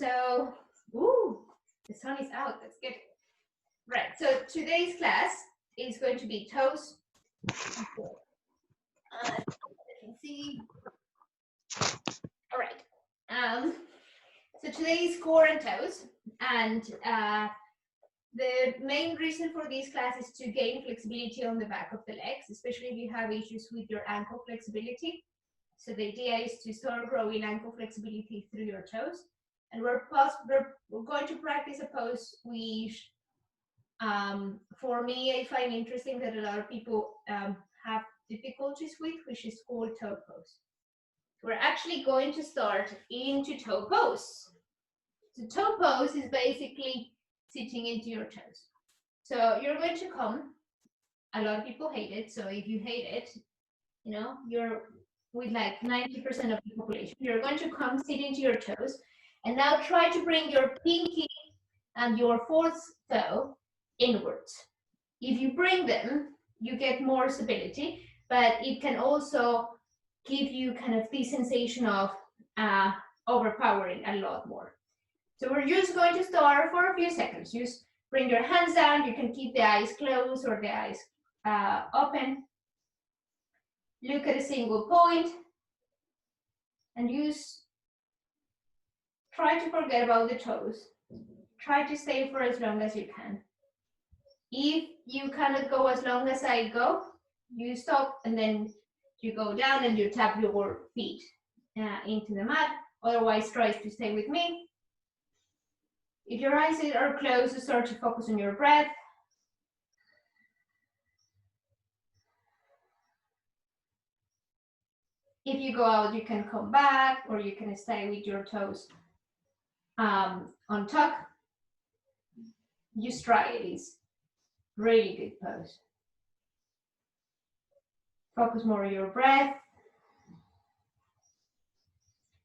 So, ooh, the sun is out. That's good. Right. So today's class is going to be toes. I can see. All right. So today is core and toes, and the main reason for this class is to gain flexibility on the back of the legs, especially if you have issues with your ankle flexibility. So the idea is to start growing ankle flexibility through your toes. And we're going to practice a pose which, for me, I find interesting that a lot of people have difficulties with, which is called toe pose. We're actually going to start into toe pose. So toe pose is basically sitting into your toes. So you're going to come. A lot of people hate it. So if you hate it, you know, you're with like 90% of the population. You're going to come sit into your toes. And now try to bring your pinky and your fourth toe inwards. If you bring them, you get more stability, but it can also give you kind of the sensation of overpowering a lot more. So we're just going to start for a few seconds. Just bring your hands down. You can keep the eyes closed or the eyes open. Look at a single point and try to forget about the toes. Try to stay for as long as you can. If you cannot go as long as I go, you stop and then you go down and you tap your feet into the mat. Otherwise, try to stay with me. If your eyes are closed, start to focus on your breath. If you go out, you can come back or you can stay with your toes on tuck. Just try it. It's really good pose. Focus more on your breath.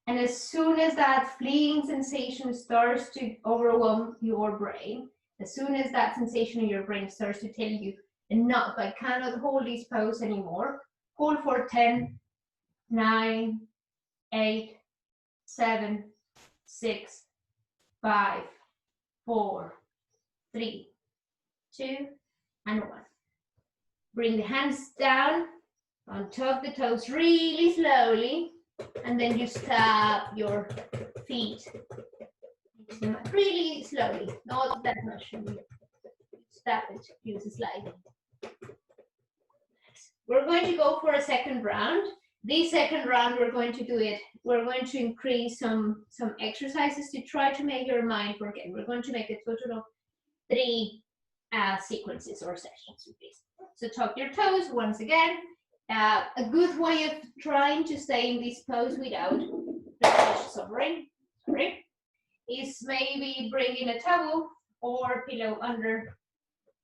And as soon as that fleeing sensation starts to overwhelm your brain, as soon as that sensation in your brain starts to tell you, enough, I cannot hold this pose anymore, hold for 10, 9, 8, 7, 6, 5, 4, 3, 2, and 1. Bring the hands down on top of the toes really slowly, and then you tap your feet really slowly, not that much. Tap it, use a slide. We're going to go for a second round. This second round, we're going to increase some exercises to try to make your mind forget. We're going to make a total of 3 sequences or sessions with this. So tuck your toes once again. A good way of trying to stay in this pose without suffering, is maybe bringing a towel or pillow under.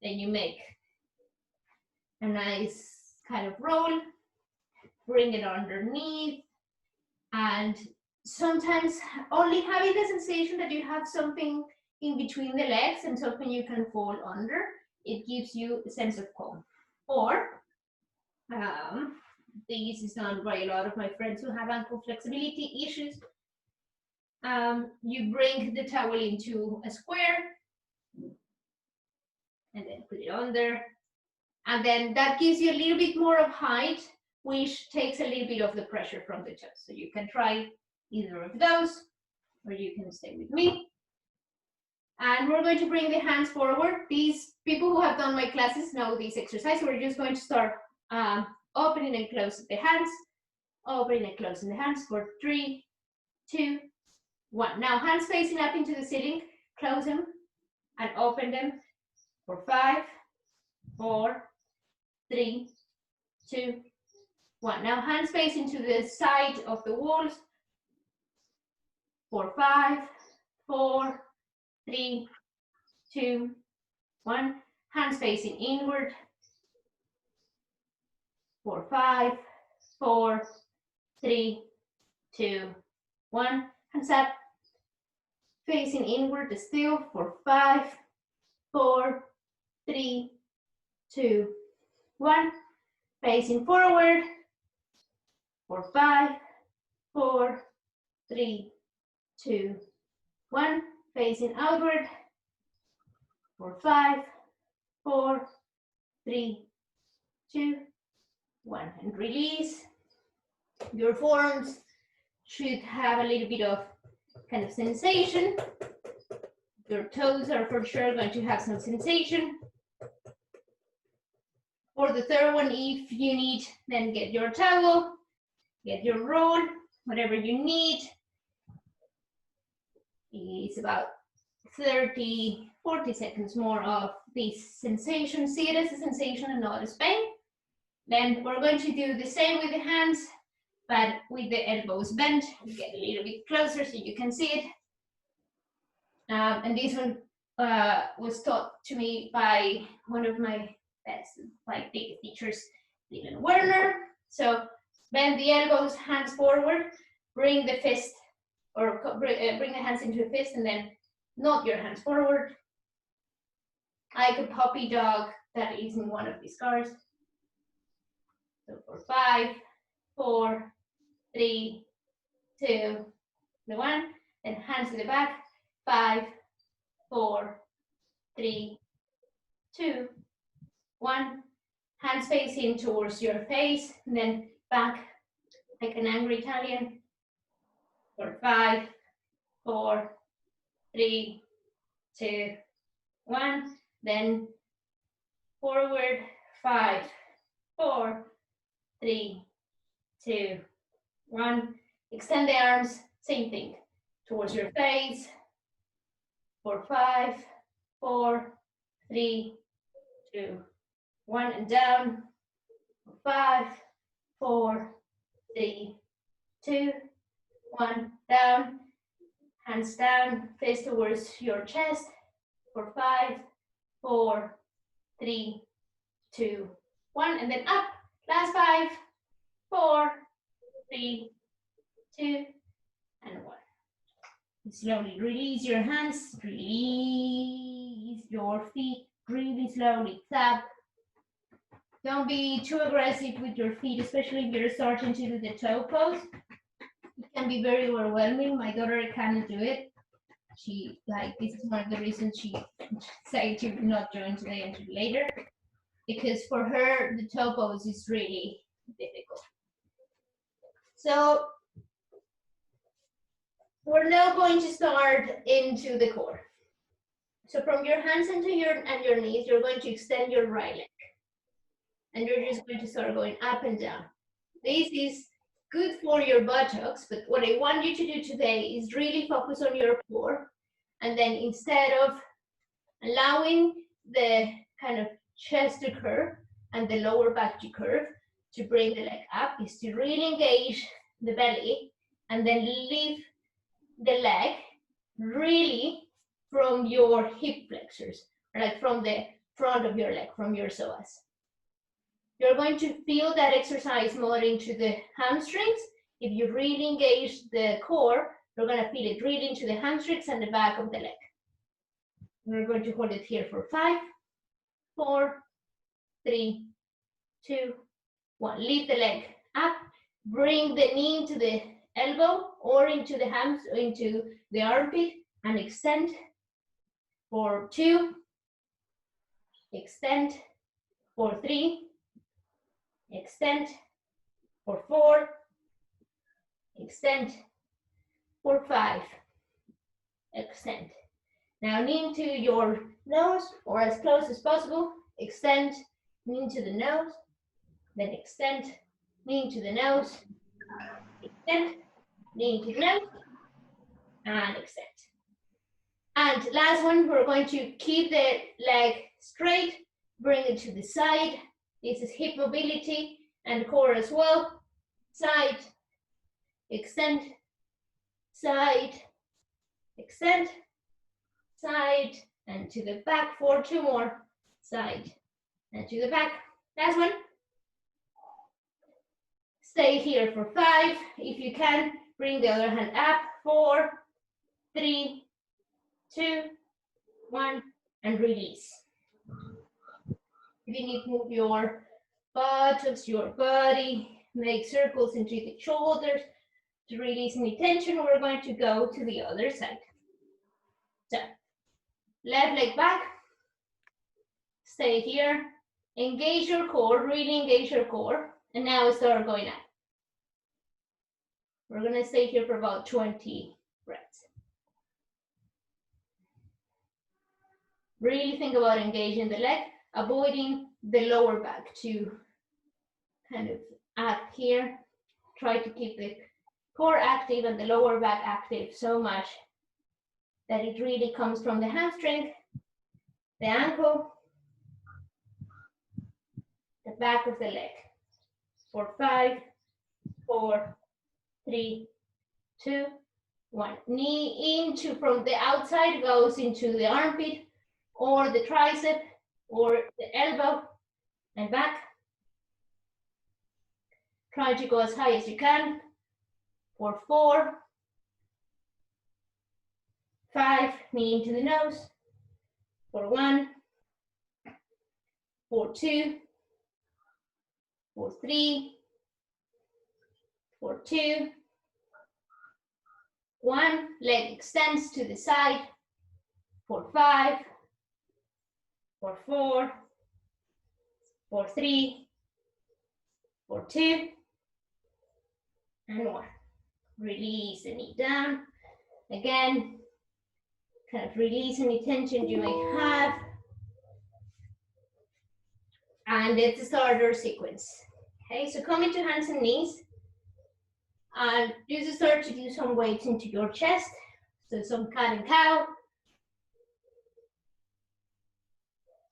Then you make a nice kind of roll, bring it underneath, and sometimes only having the sensation that you have something in between the legs and something you can fall under, it gives you a sense of calm. Or this is done by a lot of my friends who have ankle flexibility issues. You bring the towel into a square and then put it under. And then that gives you a little bit more of height, which takes a little bit of the pressure from the chest. So you can try either of those, or you can stay with me. And we're going to bring the hands forward. These people who have done my classes know this exercise. We're just going to start opening and closing the hands, opening and closing the hands for 3, 2, 1. Now hands facing up into the ceiling, close them and open them for 5, 4, 3, 2, 1. Now hands facing to the side of the walls for 5, 4, 3, 2, 1. Hands facing inward for 5, 4, 3, 2, 1. Hands up. Facing inward still for 5, 4, 3, 2, 1. Facing forward for 5, 4, 3, 2, 1, facing outward, for 5, 4, 3, 2, 1, and release. Your forearms should have a little bit of kind of sensation. Your toes are for sure going to have some sensation. For the third one, if you need, then get your towel, get your roll, whatever you need. It's about 30, 40 seconds more of this sensation. See it as a sensation and not as pain. Then we're going to do the same with the hands, but with the elbows bent. Get a little bit closer so you can see it. And this one was taught to me by one of my best, biggest teachers, Dylan Werner. So bend the elbows, hands forward, bring the fist, or bring the hands into a fist, and then nod your hands forward. Like a puppy dog that is in one of these cars. So for 5, 4, 3, 2, 1, then hands to the back. 5, 4, 3, 2, 1. Hands facing towards your face, and then back like an angry Italian. For 5, 4, 3, 2, 1. Then forward. 5, 4, 3, 2, 1. Extend the arms, same thing, towards your face. For 5, 4, 3, 2, 1, and down. 5, 4, 3, 2, 1, down. Hands down, face towards your chest. For 5, 4, 3, 2, 1, and then up. Last 5, 4, 3, 2, and 1. Slowly release your hands, release your feet, really slowly tap. Don't be too aggressive with your feet, especially if you're starting to do the toe pose. It can be very overwhelming. My daughter cannot do it. This is one of the reasons she decided to not join today and later, because for her, the toe pose is really difficult. So we're now going to start into the core. So from your hands and your knees, you're going to extend your right leg. And you're just going to start going up and down. This is good for your buttocks, but what I want you to do today is really focus on your core. And then instead of allowing the kind of chest to curve and the lower back to curve, to bring the leg up, is to really engage the belly and then lift the leg really from your hip flexors, like from the front of your leg, from your psoas. You're going to feel that exercise more into the hamstrings. If you really engage the core, you're going to feel it really into the hamstrings and the back of the leg. We're going to hold it here for 5, 4, 3, 2, 1. Lift the leg up. Bring the knee into the elbow or into the hams, into the armpit, and extend for 2. Extend for 3. Extend for 4, extend for 5, extend. Now knee into your nose or as close as possible, extend, knee into the nose, then extend, knee into the nose, extend, knee into the nose, and extend. And last one, we're going to keep the leg straight, bring it to the side. This is hip mobility and core as well. Side, extend, side, extend, side, and to the back for 2 more. Side, and to the back. Last one. Stay here for 5. If you can, bring the other hand up. 4, 3, 2, 1, and release. If you need to move your buttocks, your body, make circles into the shoulders to release any tension, we're going to go to the other side. So left leg back, stay here, engage your core, really engage your core, and now start going up. We're gonna stay here for about 20 breaths. Really think about engaging the leg, avoiding the lower back to kind of act here. Try to keep the core active and the lower back active so much that it really comes from the hamstring, the ankle, the back of the leg. For 5, 4, 3, 2, 1. Knee into, from the outside goes into the armpit or the tricep or the elbow and back. Try to go as high as you can. For 4, 5, knee into the nose. For 1, for 2, for 3, for 2, 1, leg extends to the side. For 5, for 4, for 3, for 2, and 1. Release the knee down. Again, kind of release any tension you may have. And let's start our sequence. Okay, so come into hands and knees. And just start to do some weights into your chest. So some cat and cow.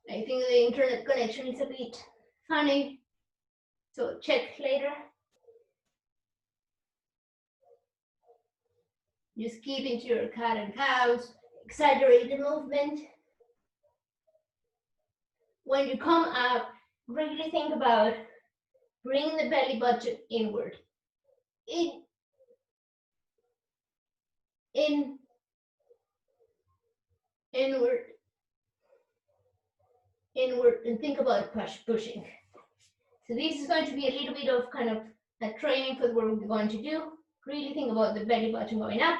I think the internet connection is a bit funny, so check later. Just keep into your cat and cows, exaggerate the movement. When you come up, really think about bringing the belly button inward. Inward, and think about pushing. So this is going to be a little bit of kind of a training for what we're going to do. Really think about the belly button going up.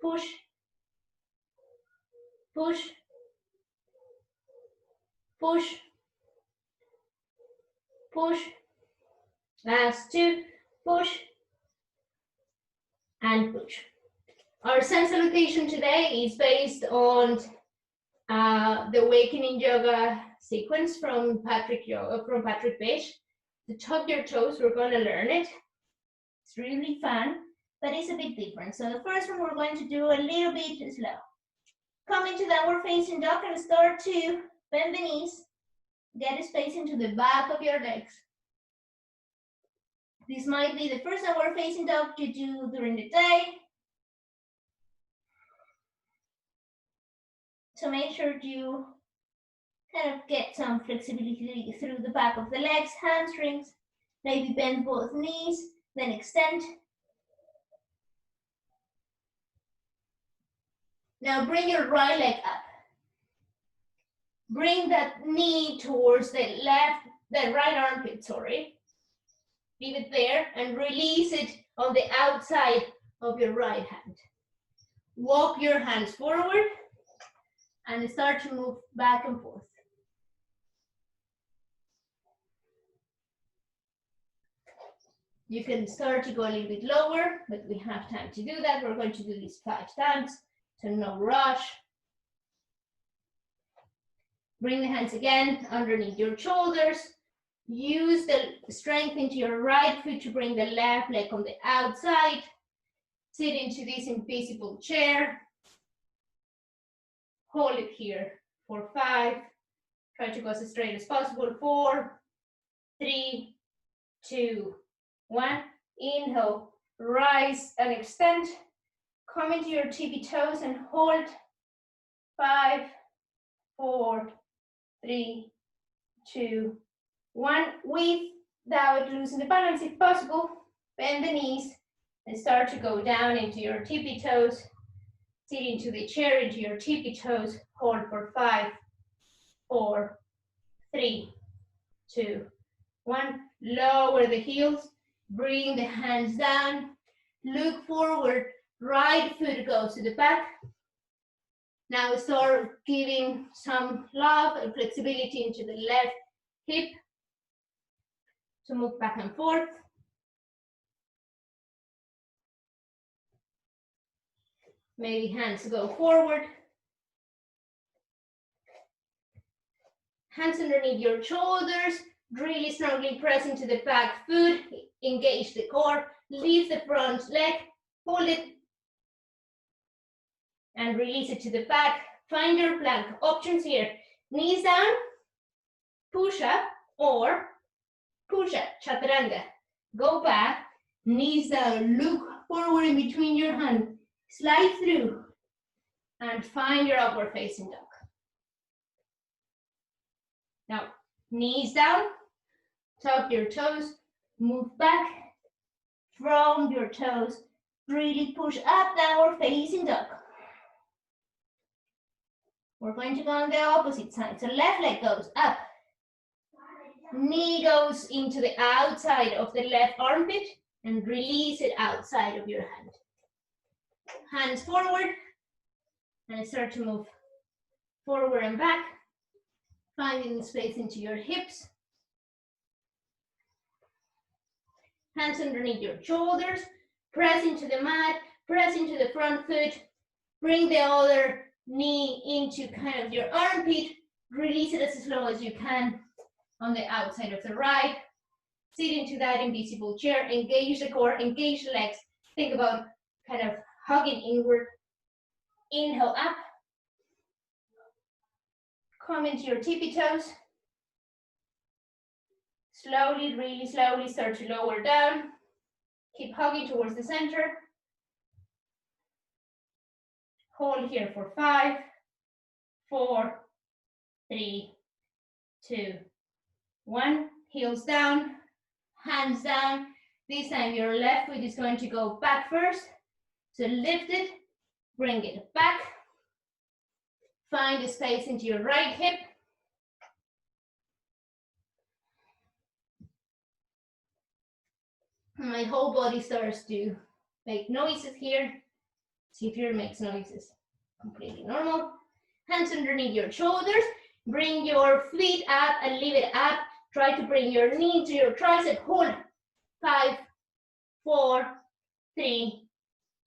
Push, push, push, push. Last 2, push, and push. Our sun salutation today is based on the Awakening Yoga sequence from Patrick Page. To tuck your toes, we're going to learn it. It's really fun, but it's a bit different. So the first one we're going to do a little bit slow. Come into downward facing dog and start to bend the knees. Get a space into the back of your legs. This might be the first downward facing dog you do during the day. So make sure you kind of get some flexibility through the back of the legs, hamstrings. Maybe bend both knees, then extend. Now bring your right leg up. Bring that knee towards the right armpit, sorry. Leave it there and release it on the outside of your right hand. Walk your hands forward and start to move back and forth. You can start to go a little bit lower, but we have time to do that. We're going to do this 5 times, so no rush. Bring the hands again underneath your shoulders. Use the strength into your right foot to bring the left leg on the outside. Sit into this invisible chair. Hold it here for 5. Try to go as straight as possible. 4, 3, 2, 1. Inhale, rise and extend. Come into your tippy toes and hold. 5, 4, 3, 2, 1. Without losing the balance, if possible, bend the knees and start to go down into your tippy toes. Sit into the chair, into your tippy toes. Hold for 5, 4, 3, 2, 1. Lower the heels. Bring the hands down. Look forward. Right foot goes to the back. Now start giving some love and flexibility into the left hip to move back and forth. Maybe hands go forward. Hands underneath your shoulders, really strongly press into the back foot, engage the core, lift the front leg, hold it, and release it to the back. Find your plank options here. Knees down, push up, or push up, chaturanga. Go back, knees down, look forward in between your hands, slide through, and find your upward facing dog. Now, knees down, tuck your toes, move back from your toes, really push up, downward facing dog. We're going to go on the opposite side. So left leg goes up, knee goes into the outside of the left armpit and release it outside of your hand. Hands forward and start to move forward and back, finding the space into your hips. Hands underneath your shoulders, press into the mat, press into the front foot, bring the other knee into kind of your armpit, release it as slow as you can on the outside of the right. Sit into that invisible chair, engage the core, engage the legs. Think about kind of hugging inward. Inhale up. Come into your tippy toes. Slowly, really slowly start to lower down. Keep hugging towards the center. Hold here for 5, 4, 3, 2, 1. Heels down, hands down. This time your left foot is going to go back first. So lift it, bring it back. Find a space into your right hip. My whole body starts to make noises here. See if yours makes noises. Completely normal. Hands underneath your shoulders. Bring your feet up and leave it up. Try to bring your knee to your tricep. Hold. 5, 4, 3,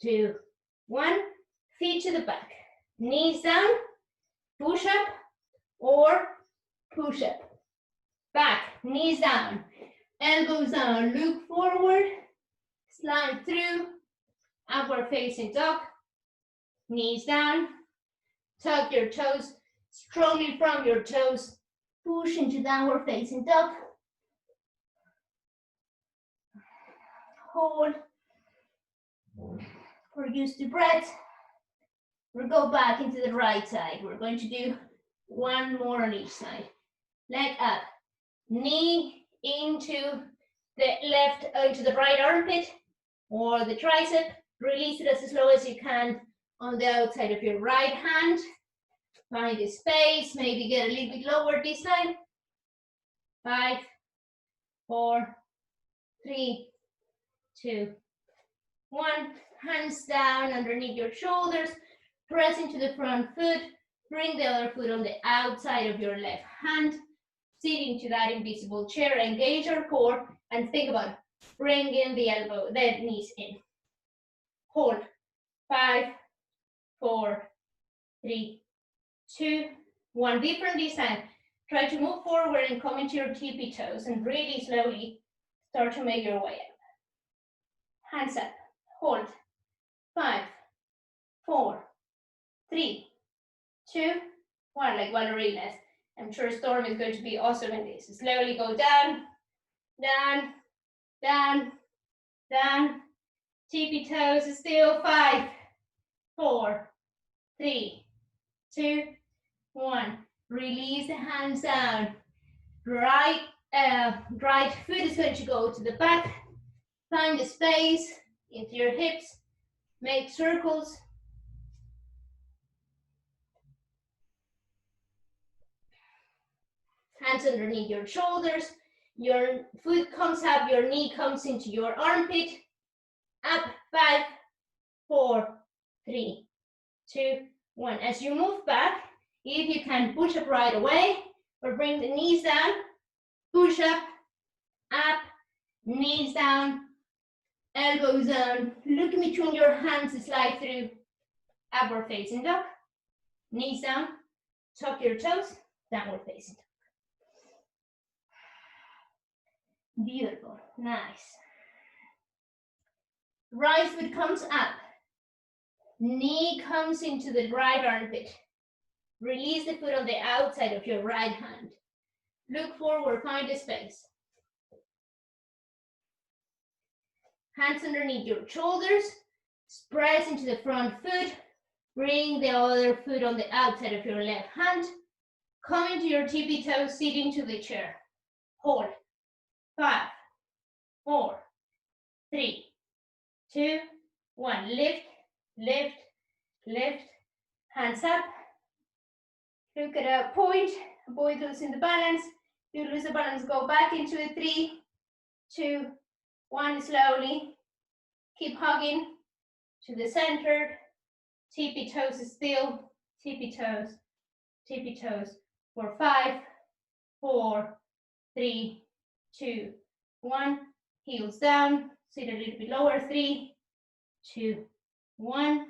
2, 1. Feet to the back. Knees down. Push up or push up. Back. Knees down. Elbows down. Look forward. Slide through. Upward facing dog. Knees down. Tuck your toes strongly from your toes. Push into downward facing dog. Hold. We're used to breath. We'll go back into the right side. We're going to do one more on each side. Leg up. Knee into the left, into the right armpit or the tricep. Release it as slow as you can on the outside of your right hand. Find a space, maybe get a little bit lower this time. 5, 4, 3, 2, 1. Hands down underneath your shoulders. Press into the front foot. Bring the other foot on the outside of your left hand. Sit into that invisible chair. Engage your core and think about bringing the knees in. Hold. 5, 4, 3, 2, 1. Different this time. Try to move forward and come into your tippy toes and really slowly start to make your way up. Hands up. Hold. 5, 4, 3, 2, 1. Like ballerinas. I'm sure Storm is going to be awesome in this. Slowly go down, down, down, down. Tippy toes still. 5, 4, 3, 2, 1. Release the hands down. Right foot is going to go to the back. Find the space into your hips. Make circles. Hands underneath your shoulders. Your foot comes up, your knee comes into your armpit. Up. 5, 4, 3, 2, 1. As you move back, if you can push up right away, or bring the knees down, push up, knees down, elbows down, look in between your hands, slide through, upward facing dog, knees down, tuck your toes, downward facing dog. Beautiful, nice. Right foot comes up, knee comes into the right armpit. Release the foot on the outside of your right hand. Look forward, find a space. Hands underneath your shoulders, press into the front foot, bring the other foot on the outside of your left hand, come into your tippy toes, sit into the chair. Hold. 5, 4, 3, 2, 1. Lift, lift, lift, hands up. Look at a point, avoid losing the balance. If you lose the balance, go back into a 3, 2, 1, slowly. Keep hugging to the center. Tippy toes still, tippy toes for 5, 4, 3, 2, 1. Heels down, sit a little bit lower. 3, 2, 1.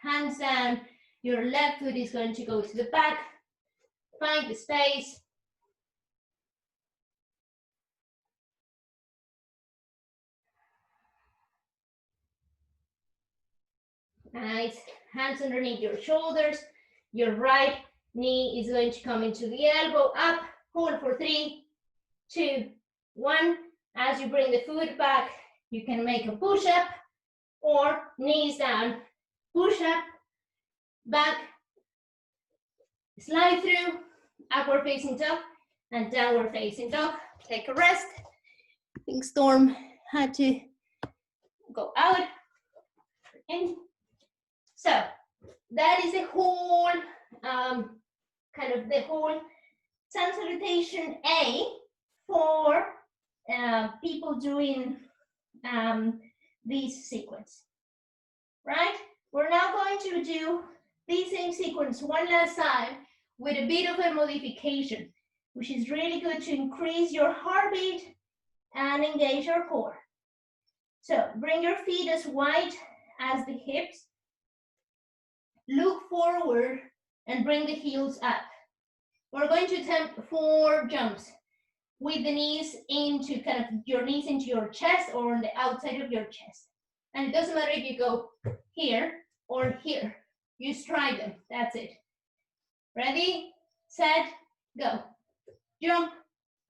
Hands down. Your left foot is going to go to the back. Find the space. Nice. Hands underneath your shoulders. Your right knee is going to come into the elbow, up. Hold for 3, 2, 1. As you bring the foot back, you can make a push-up or knees down. Push-up, back, slide through, upward facing dog, and downward facing dog. Take a rest. I think Storm had to go out. In. So that is the whole, kind of the whole sun salutation A for people doing this sequence, right? We're now going to do the same sequence one last time with a bit of a modification, which is really good to increase your heartbeat and engage your core. So bring your feet as wide as the hips. Look forward and bring the heels up. We're going to attempt 4 jumps with the knees into kind of your knees into your chest or on the outside of your chest. And it doesn't matter if you go here or here. You stride them. That's it. Ready, set, go. Jump,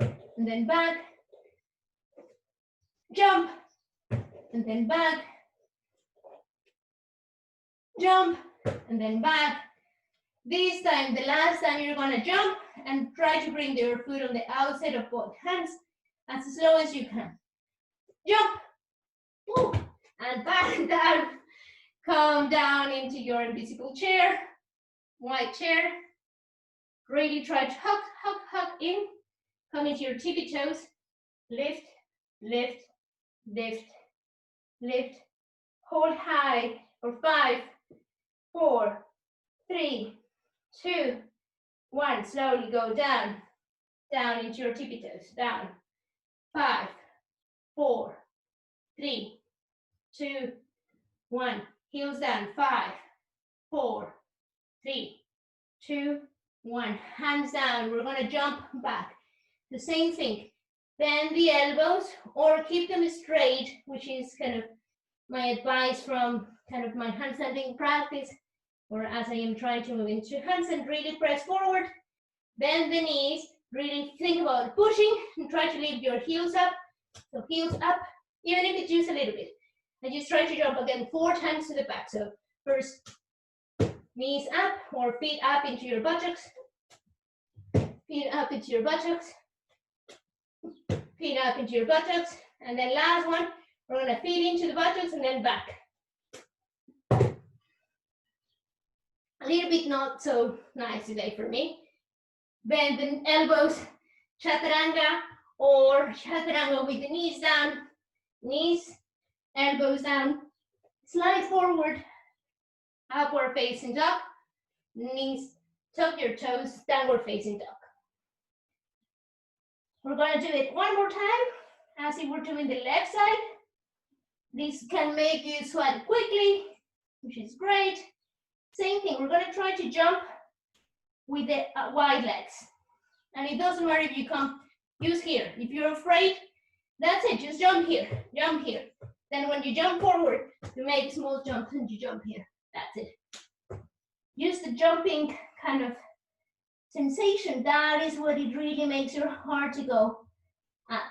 and then back. Jump, and then back. Jump, and then back. This time, the last time, you're gonna jump and try to bring your foot on the outside of both hands as slow as you can. Jump, woo, and back down. Come down into your invisible chair, white chair. Really try to hug, hug, hug in. Come into your tippy toes. Lift, lift, lift, lift. Hold high for 5, 4, 3, 2, 1. Slowly go down, down into your tippy toes. Down. 5, 4, 3, 2, 1. Heels down. 5, 4, 3, 2, 1. Hands down. We're going to jump back. The same thing. Bend the elbows or keep them straight, which is kind of my advice from kind of my handstanding practice, or as I am trying to move into handstand. Really press forward. Bend the knees. Really think about pushing and try to lift your heels up. So heels up, even if it's just a little bit. And just try to jump again 4 times to the back. So first, knees up or feet up into your buttocks. Feet up into your buttocks. Feet up into your buttocks. And then last one, we're going to feet into the buttocks and then back. A little bit not so nice today for me. Bend the elbows, chaturanga, or chaturanga with the knees down. Knees, elbows down. Slide forward, upward facing dog. knees, tuck your toes, downward facing dog. We're going to do it one more time as if we're doing the left side. This can make you sweat quickly, which is great. Same thing, we're going to try to jump with the wide legs. And it doesn't matter if you come, use here. If you're afraid, that's it, just jump here, jump here. Then when you jump forward, you make small jumps and you jump here. That's it. Use the jumping kind of sensation. That is what it really makes your heart to go up.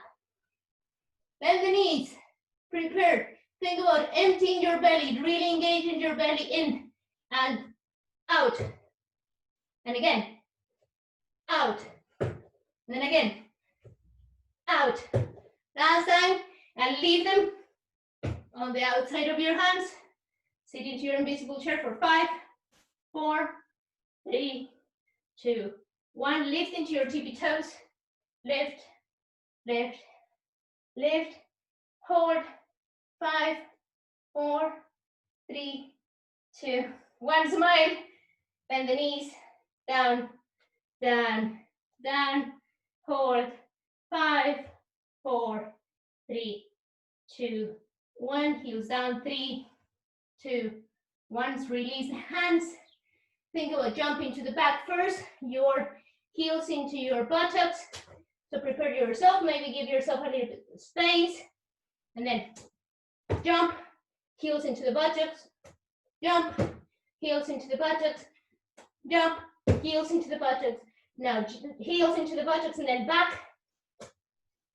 Bend the knees, prepare. Think about emptying your belly, really engaging your belly in and out. And again, out. And then again, out. Last time, and leave them on the outside of your hands. Sit into your invisible chair for 5, 4, 3, 2, 1. Lift into your tippy toes. Lift, lift, lift. Hold. 5, 4, 3, 2, 1. Smile. Bend the knees. Down, down, down. Hold. 5, 4, 3, 2, 1. Heels down. 3, 2, 1. Release the hands. Think about jumping to the back first. Your heels into your buttocks. So prepare yourself. Maybe give yourself a little bit of space. And then jump. Heels into the buttocks. Jump. Heels into the buttocks. Jump. Heels into the buttocks. Now heels into the buttocks and then back.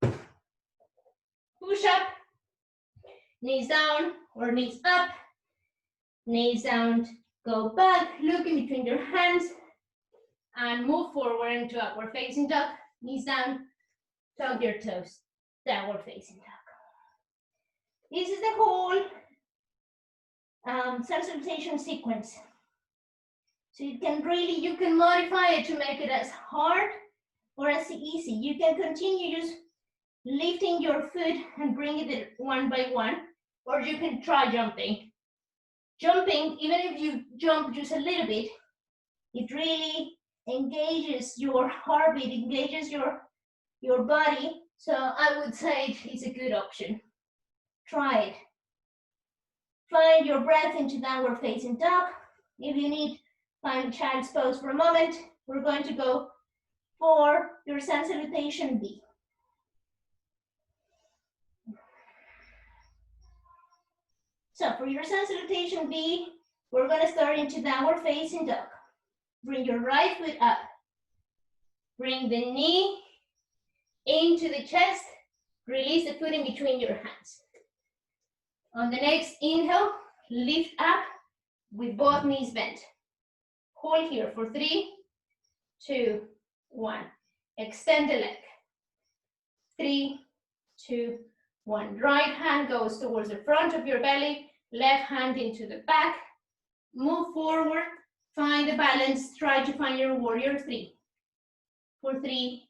Push up. Knees down or knees up. Knees down. Go back. Look in between your hands. And move forward into upward facing dog. Knees down. Tuck your toes. Downward facing dog. This is the whole salutation sequence. So you can modify it to make it as hard or as easy. You can continue just lifting your foot and bring it one by one, or you can try jumping. Jumping, even if you jump just a little bit, it really engages your heartbeat, engages your body. So I would say it's a good option. Try it. Find your breath into downward facing dog. If you need, find child's pose for a moment. We're going to go for your sun salutation B. So for your sun salutation B, we're going to start into downward facing dog. Bring your right foot up. Bring the knee into the chest. Release the foot in between your hands. On the next inhale, lift up with both knees bent. Hold here for 3, 2, 1. Extend the leg. 3, 2, 1. Right hand goes towards the front of your belly. Left hand into the back. Move forward. Find the balance. Try to find your warrior 3. For 3,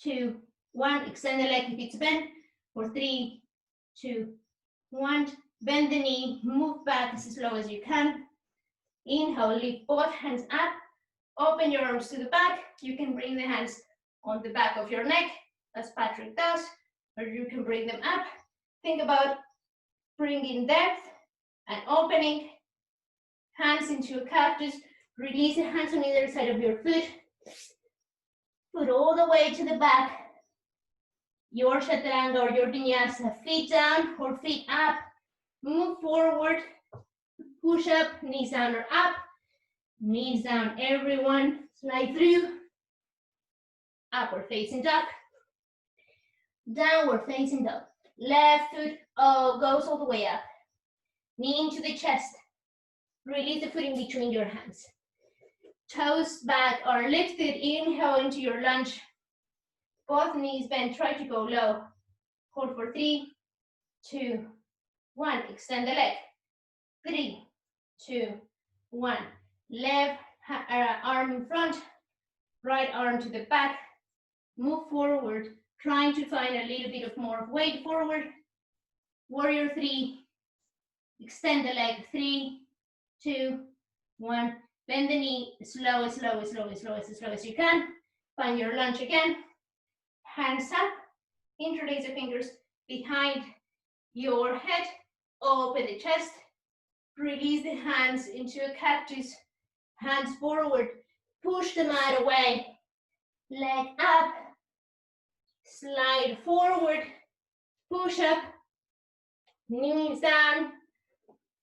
2, 1. Extend the leg if it's bent. For 3, 2, 1. Bend the knee. Move back as slow as you can. Inhale. Lift both hands up. Open your arms to the back. You can bring the hands on the back of your neck, as Patrick does, or you can bring them up. Think about bringing depth and opening. Hands into a cactus. Release the hands on either side of your foot. Foot all the way to the back. Your chaturanga or your vinyasa. Feet down or feet up. Move forward. Push up. Knees down or up. Knees down, everyone. Slide through. Upward facing dog. Downward facing dog. Left foot goes all the way up. Knee into the chest. Release the foot in between your hands. Toes back are lifted. Inhale into your lunge. Both knees bent. Try to go low. Hold for 3, 2, 1. Extend the leg. 3, 2, 1. Left arm in front. Right arm to the back. Move forward. Trying to find a little bit of more weight forward. Warrior 3. Extend the leg. 3, 2, 1. Bend the knee slow as you can. Find your lunge again. Hands up. Interlace the fingers behind your head. Open the chest. Release the hands into a cactus. Hands forward. Push the mat away. Leg up. Slide forward. Push up. Knees down.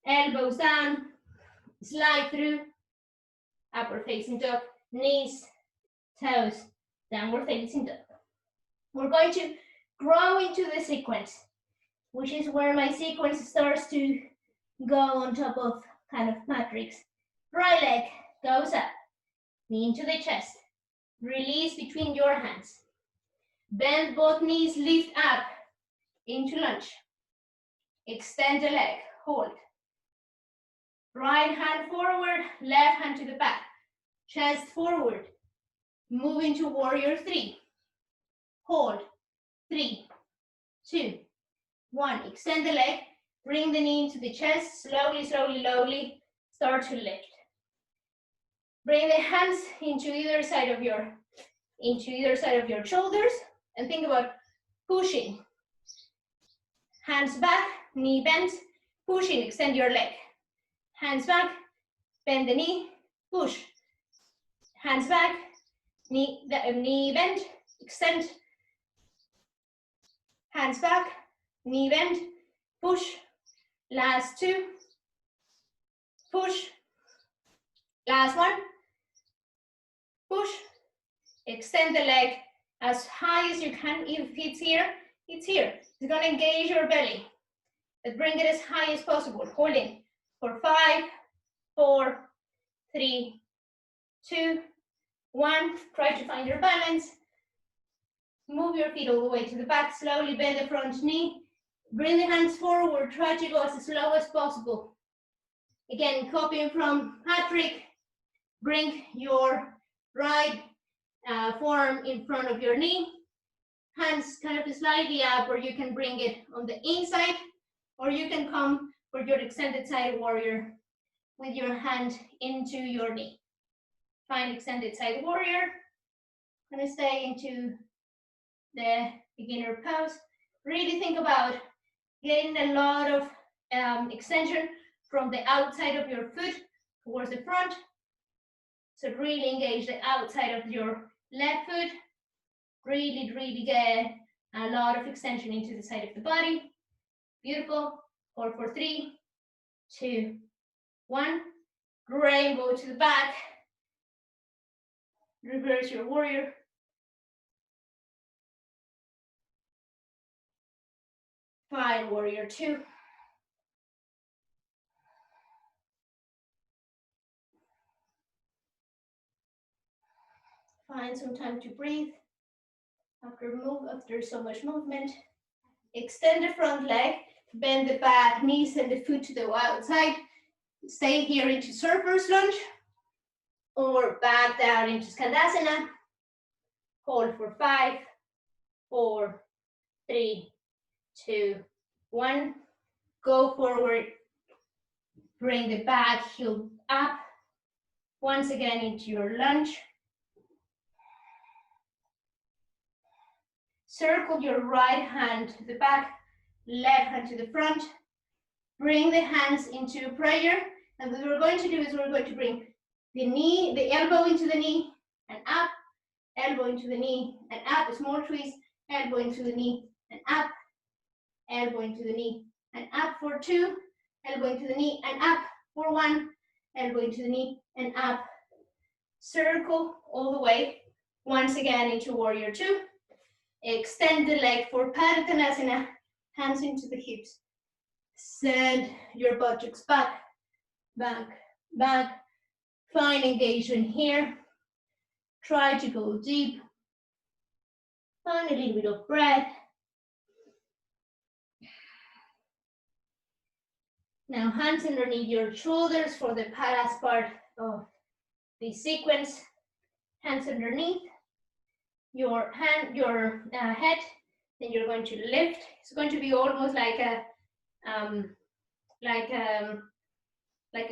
Elbows down. Slide through. Upward facing dog. Knees, toes, downward facing dog. We're going to grow into the sequence, which is where my sequence starts to go on top of kind of matrix. Right leg goes up, knee into the chest. Release between your hands. Bend both knees, lift up into lunge. Extend the leg, hold. Right hand forward, left hand to the back. Chest forward. Move into warrior 3. Hold. 3, 2, 1. Extend the leg. Bring the knee into the chest. Slowly, start to lift. Bring the hands into either side of your shoulders and think about pushing. Hands back, knee bent, pushing, extend your leg. Hands back, bend the knee, push. Hands back, knee bend, extend. Hands back, knee bend, push. Last 2, push. Last 1, push. Extend the leg as high as you can. If it's here, it's here. It's going to engage your belly. But bring it as high as possible. Holding for 5, 4, 3, 2, 1. Try to find your balance. Move your feet all the way to the back. Slowly bend the front knee. Bring the hands forward. Try to go as slow as possible. Again, copying from Patrick. Bring your right forearm in front of your knee. Hands kind of slightly up, or you can bring it on the inside, or you can come for your extended side warrior with your hand into your knee. Find extended side warrior. I'm gonna stay into the beginner pose. Really think about getting a lot of extension from the outside of your foot towards the front. So really engage the outside of your left foot. Really get a lot of extension into the side of the body. Beautiful. Hold for 3, 2, 1. Rainbow to the back. Reverse your warrior. Find warrior 2. Find some time to breathe after so much movement. Extend the front leg, bend the back, knees and the foot to the outside. Stay here into surfer's lunge or back down into Skandasana. Hold for 5, 4, 3, 2, 1. Go forward. Bring the back heel up. Once again into your lunge. Circle your right hand to the back, left hand to the front. Bring the hands into prayer. And what we're going to do is we're going to bring the elbow into the knee and up, elbow into the knee and up, a small twist, elbow into the knee and up, elbow into the knee and up for 2, elbow into the knee and up for 1, elbow into the knee and up. Circle all the way, once again into warrior 2. Extend the leg for Padottanasana, hands into the hips. Send your buttocks back, back, back. Find engagement here. Try to go deep. Find a little bit of breath. Now hands underneath your shoulders for the last part of the sequence. Hands underneath your head. Then you're going to lift. It's going to be almost like a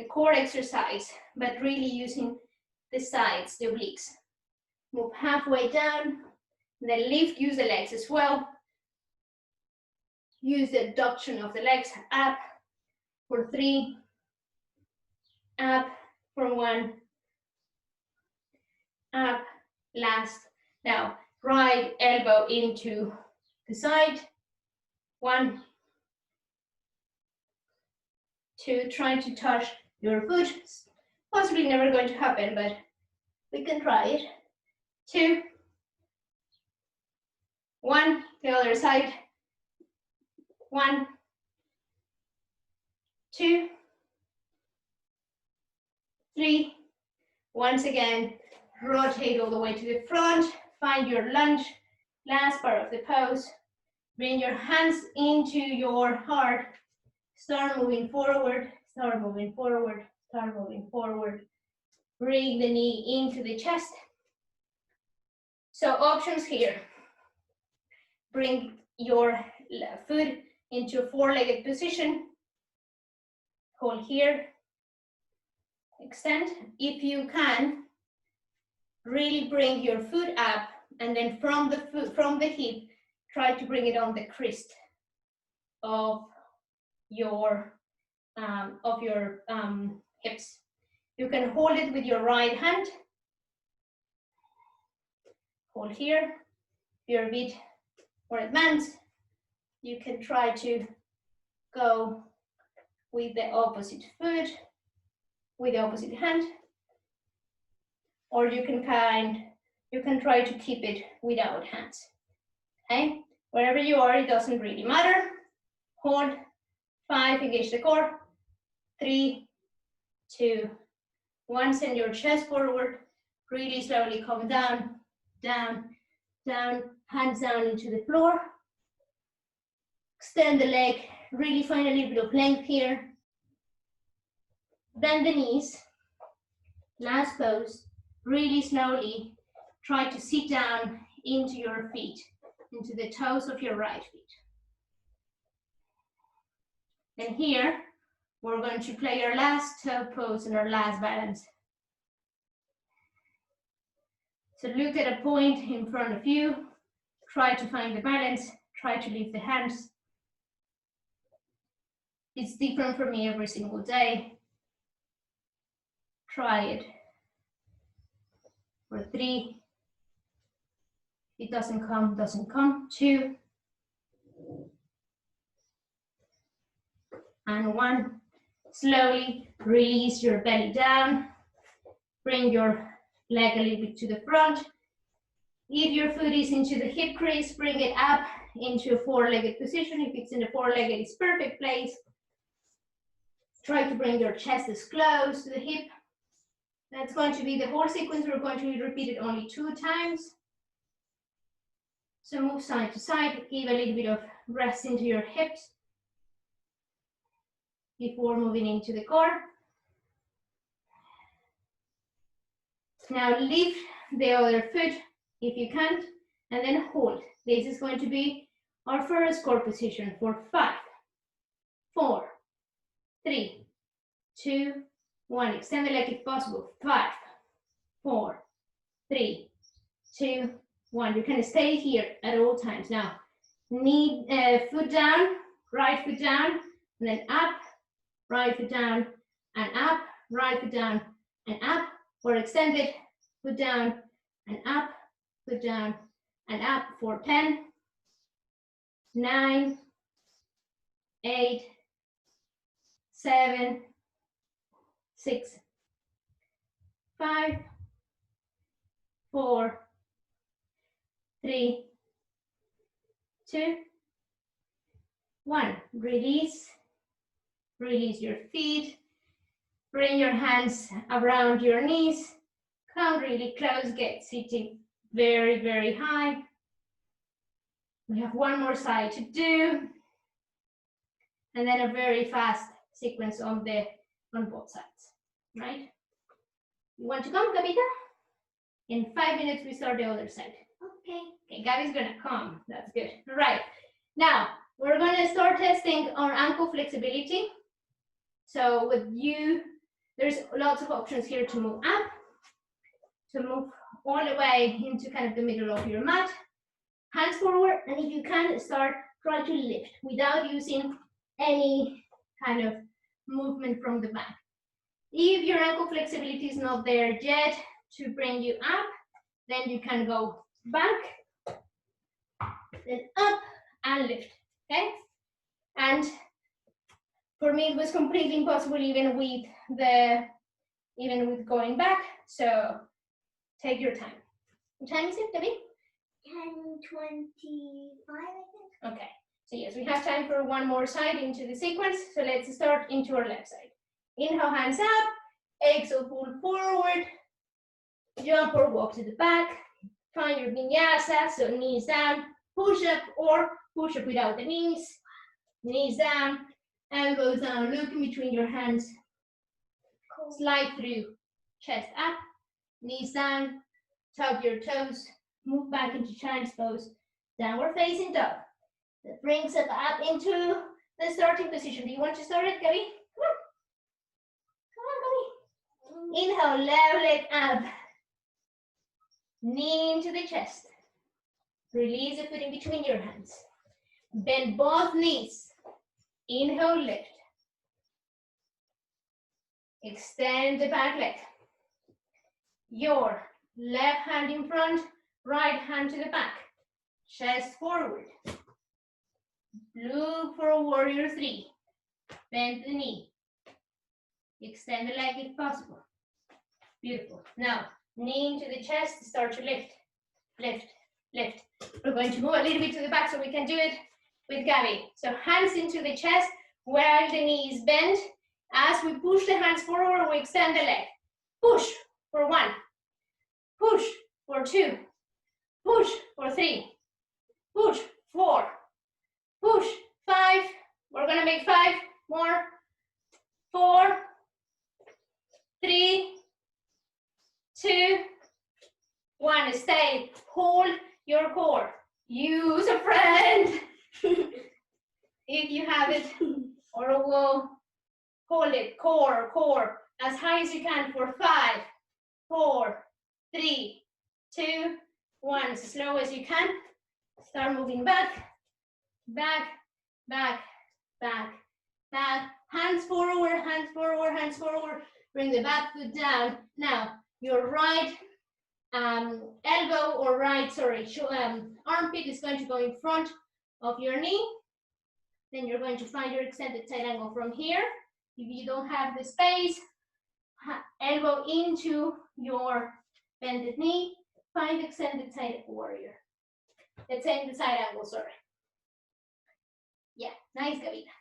core exercise, but really using the sides, the obliques. Move halfway down, then lift, use the legs as well. Use the adduction of the legs, up for 3, up for 1, up, last. Now, right elbow into the side, 1, 2, try to touch your foot. Possibly never going to happen, but we can try it. 2, 1, the other side, 1, 2, 3, once again, rotate all the way to the front, find your lunge, last part of the pose, bring your hands into your heart, start moving forward, start moving forward, start moving forward, bring the knee into the chest. So options here, bring your foot into a four-legged position, hold here, extend. If you can, really bring your foot up, and then from the hip, try to bring it on the crest of your hips. You can hold it with your right hand. Hold here. If you're a bit more advanced, you can try to go with the opposite foot, with the opposite hand, or you can try to keep it without hands. Okay, wherever you are, it doesn't really matter. Hold, 5, engage the core, 3, 2, 1, send your chest forward, really slowly come down, down, down, hands down into the floor. Extend the leg, really find a little bit of length here. Bend the knees, last pose, really slowly try to sit down into your feet, into the toes of your right feet. And here, we're going to play our last toe pose and our last balance. So look at a point in front of you, try to find the balance, try to lift the hands. It's different for me every single day. Try it. For 3, it doesn't come, 2, and 1. Slowly release your belly down, bring your leg a little bit to the front. If your foot is into the hip crease, bring it up into a four-legged position. If it's in the four-legged, it's perfect place. Try to bring your chest as close to the hip. That's going to be the whole sequence. We're going to repeat it only 2 times. So move side to side, give a little bit of rest into your hips before moving into the core. Now lift the other foot if you can't, and then hold. This is going to be our first core position for 5, 4, 3, 2, 1. Extend the leg if possible. 5, 4, 3, 2, 1. You can stay here at all times. Now, knee, foot down, right foot down, and then up, right foot down, and up, right foot down, and up, or extended, foot down, and up, foot down, and up for 10, 9, 8, 7, 6, 5, 4, 3, 2, 1. Release. Release your feet. Bring your hands around your knees. Come really close. Get sitting very, very high. We have one more side to do. And then a very fast sequence on both sides, right? You want to come, Gabita? In 5 minutes, we start the other side. Okay. Okay, Gabby's gonna come. That's good. All right. Now, we're gonna start testing our ankle flexibility. So with you There's lots of options here to move up, to move all the way into kind of the middle of your mat. Hands forward, and if you can, try to lift without using any kind of movement from the back. If your ankle flexibility is not there yet to bring you up, then you can go back, then up and lift, okay? And for me, it was completely impossible even with going back, so take your time. What time is it, Debbie? 10:25, I think. Okay, so yes, we have time for one more side into the sequence, so let's start into our left side. Inhale, hands up, exhale, pull forward, jump or walk to the back, find your vinyasa, so knees down, push up or push up without the knees down, elbows down, look in between your hands, slide through, chest up, knees down, tug your toes, move back into child's pose, downward facing dog. That brings us up into the starting position. Do you want to start it, Gabby? Come on, Gabby. Inhale, left leg up. Knee into the chest. Release the foot in between your hands. Bend both knees. Inhale, lift. Extend the back leg. Your left hand in front, right hand to the back. Chest forward. Look for a warrior 3. Bend the knee. Extend the leg if possible. Beautiful. Now, knee into the chest, start to lift. Lift, lift. We're going to move a little bit to the back so we can do it with Gabby. So hands into the chest while the knee is bent. As we push the hands forward, we extend the leg. Push for 1. Push for 2. Push for 3. Push 4. Push 5. We're gonna make 5 more. 4, 3, 2, 1. Stay. Hold your core. Use a friend if you have it, or a wall. Hold it. Core as high as you can for 5, 4, 3, 2, 1. As slow as you can. Start moving back, back, back, back, back. Hands forward, hands forward, hands forward. Bring the back foot down. Now, your right elbow or armpit is going to go in front of your knee. Then you're going to find your extended side angle from here. If you don't have the space, elbow into your bended knee. Find extended side warrior. Extended side angle, sorry. Yeah, nice, Gavita.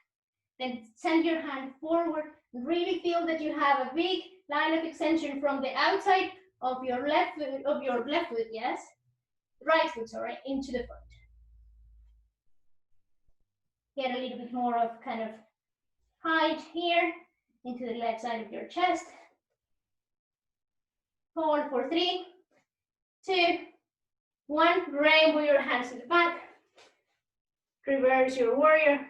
Then send your hand forward. Really feel that you have a big line of extension from the outside of your left foot, yes? Right foot, sorry, into the front. Get a little bit more of kind of height here into the left side of your chest. Hold for 3, 2, 1. Rainbow your hands to the back. Reverse your warrior.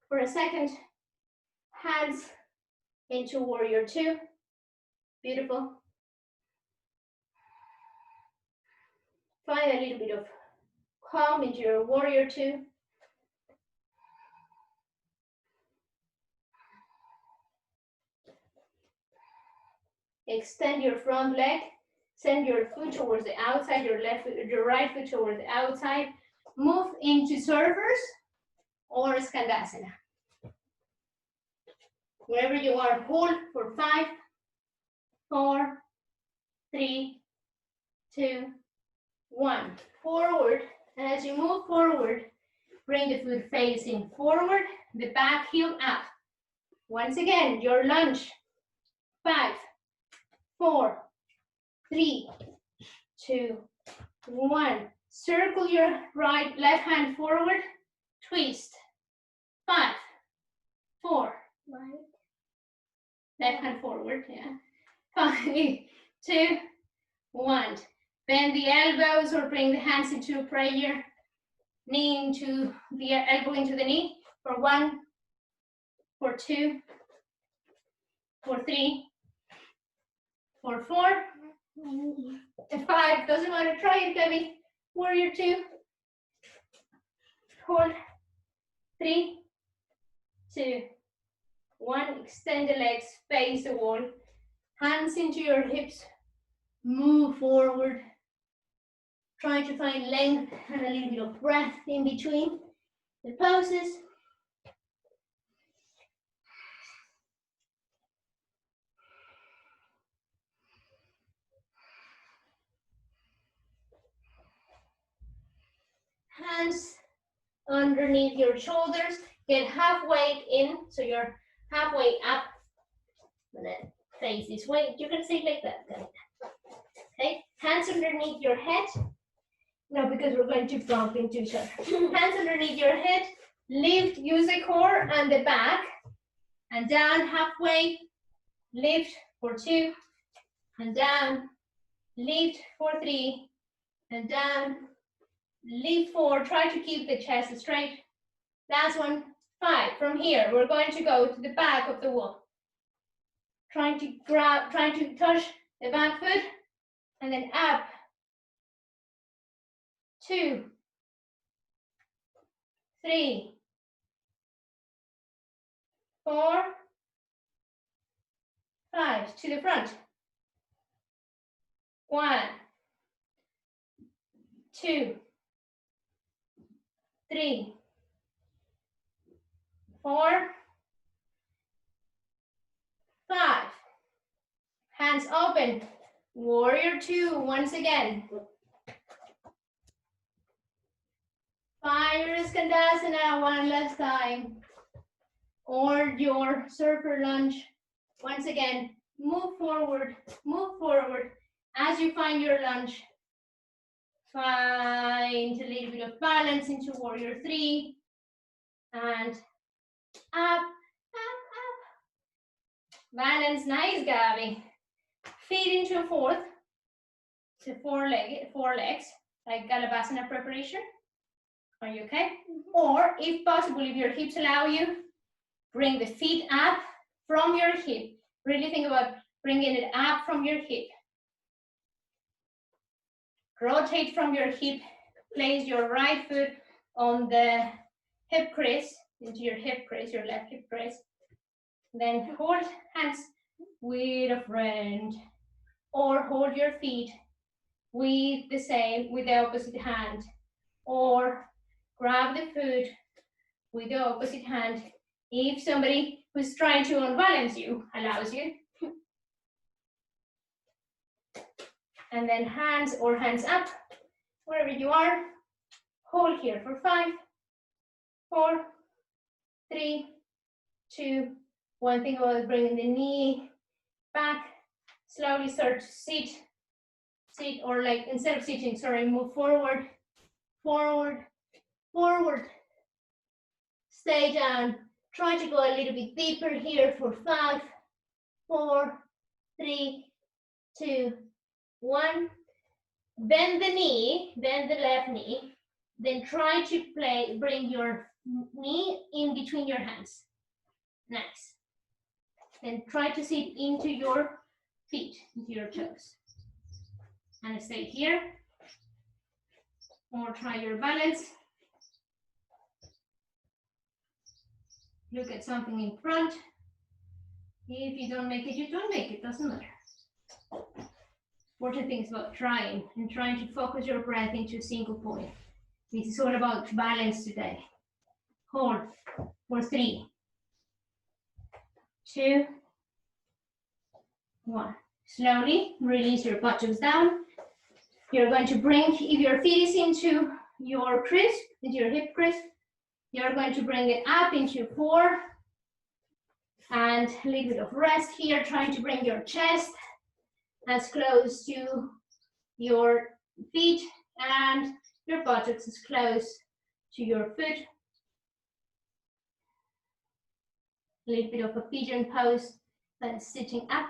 For a second, hands into warrior 2. Beautiful. Find a little bit of calm into your warrior 2. Extend your front leg. Send your foot towards the outside, your right foot towards the outside. Move into surfers or Skandasana. Wherever you are, hold for 5, 4, 3, 2, 1. Forward, and as you move forward, bring the foot facing forward, the back heel up. Once again, your lunge. 5, 4, 3, 2, 1. Circle your left hand forward, twist. 5, 4, Right. left hand forward, yeah. 5, 2, 1. Bend the elbows or bring the hands into prayer. Knee into the elbow into the knee for 1, for 2, for 3, for 4, and 5. Doesn't matter, try it, Gabby. Warrior 2. Hold. 3, 2, 1. Extend the legs, face the wall. Hands into your hips. Move forward. Try to find length and a little bit of breath in between the poses. Hands underneath your shoulders. Get halfway in, so you're halfway up. And then face this way. You can say like that. Okay, hands underneath your head. No, because we're going to bump into each other. Hands underneath your head. Lift, use the core and the back. And down halfway. Lift for 2. And down. Lift for 3. And down. Lift 4. Try to keep the chest straight. Last one. 5. From here, we're going to go to the back of the wall. Trying to touch the back foot. And then up. 2, 3, 4, 5. To the front. 1, 2, 3, 4, 5. Hands open. Warrior 2 once again. Fire Skandasana one last time. Or your surfer lunge. Once again, move forward, move forward. As you find your lunge, find a little bit of balance into Warrior 3. And up, up, up. Balance, nice, Gabby. Feet into a 4th. So 4 legs, like Galabasana preparation. Are you okay? Or if possible, if your hips allow you, bring the feet up from your hip. Really think about bringing it up from your hip. Rotate from your hip. Place your right foot on the hip crease, into your hip crease, your left hip crease. Then hold hands with a friend. Or hold your feet with the opposite hand. Or grab the foot with the opposite hand if somebody who's trying to unbalance you allows you. And then hands up, wherever you are. Hold here for 5, 4, 3, 2, 1. Think about bringing the knee back. Slowly start to sit, or like instead of sitting, sorry, move forward, forward, forward. Stay down. Try to go a little bit deeper here for 5, 4, 3, 2, 1. Bend the knee, bend the left knee. Then try to bring your knee in between your hands. Nice. Then try to sit into your feet, into your toes. And stay here. Or try your balance. Look at something in front. If you don't make it, you don't make it. Doesn't matter. Important thing is about trying and trying to focus your breath into a single point. This is all about balance today. Hold for 3, 2, 1. Slowly release your buttocks down. You're going to bring, if your feet is into your crease, into your hip crease, you're going to bring it up into 4. And a little bit of rest here, trying to bring your chest as close to your feet and your buttocks as close to your foot. A little bit of a pigeon pose, then sitting up.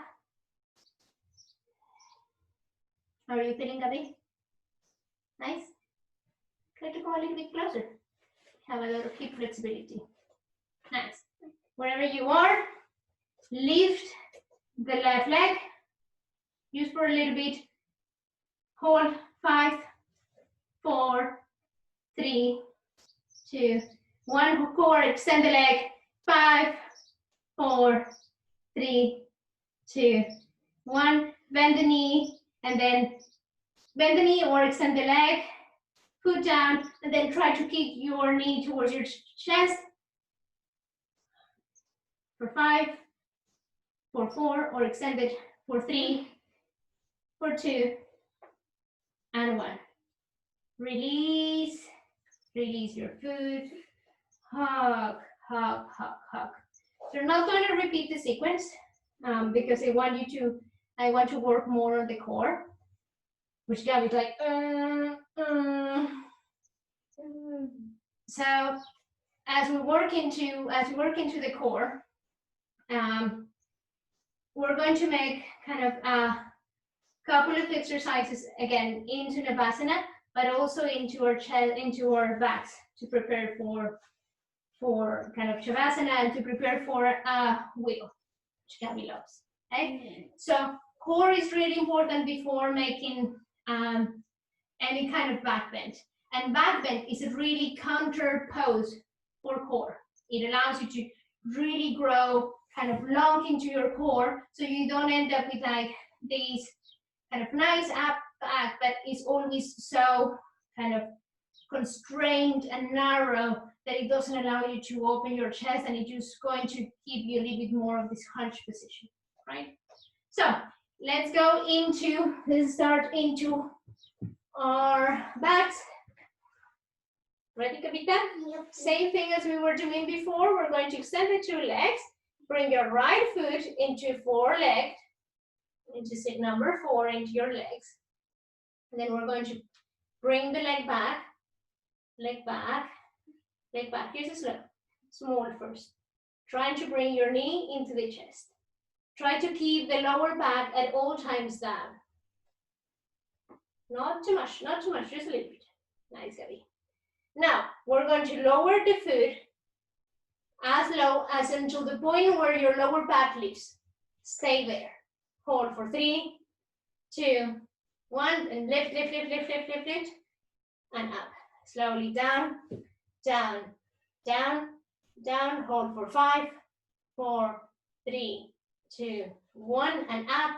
How are you feeling, Gabby? Nice? Try to go a little bit closer. Have a lot of hip flexibility. Nice. Wherever you are, lift the left leg, use for a little bit, hold, 5, 4, 3, 2, 1, core, extend the leg, 5, 4, 3, 2, 1, bend the knee, and then bend the knee or extend the leg, foot down, and then try to kick your knee towards your chest for 5, for 4, or extend it for 3, for 2, and 1. Release, release your foot, hug, hug, hug, hug. So you're not going to repeat the sequence because I want to work more on the core, which Gabby's like, So as we work into the core, we're going to make kind of a couple of exercises again into Navasana, but also into our chest, into our backs to prepare for kind of Shavasana and to prepare for a wheel, which Gabby loves. Okay, so core is really important before making any kind of back bend. And back bend is a really counter pose for core. It allows you to really grow kind of long into your core, so you don't end up with like these kind of nice up back that is always so kind of constrained and narrow that it doesn't allow you to open your chest, and it's just going to give you a little bit more of this hunch position, right? So let's start into our backs. Ready, Kavita? Yep. Same thing as we were doing before. We're going to extend the 2 legs. Bring your right foot into 4 legs, into sit number 4 into your legs. And then we're going to bring the leg back, leg back, leg back. Here's a slow, small first. Trying to bring your knee into the chest. Try to keep the lower back at all times down. Not too much, not too much, just a little bit. Nice, Gabby. Now, we're going to lower the foot as low as until the point where your lower back lifts. Stay there. Hold for 3, 2, 1, and lift, lift, lift, lift, lift, lift, lift, and up. Slowly down, down, down, down. Hold for 5, 4, 3, 2, 1, and up,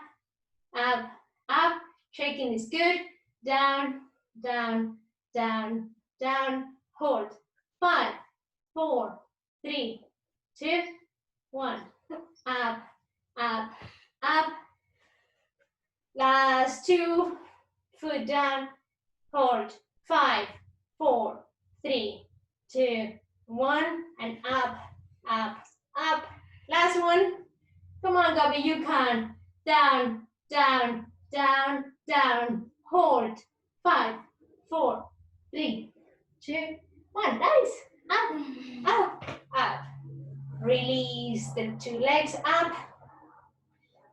up, up. Shaking is good. Down, down, down, down. Hold. 5, 4, 3, 2, 1. Up, up, up. Last 2. Foot down. Hold. 5, 4, 3, 2, 1. And up, up, up. Last one. Come on, Gabby, you can. Down, down, down, down. Hold. 5, 4, 3, 2, 1. Nice. Up, up, up. Release the 2 legs up.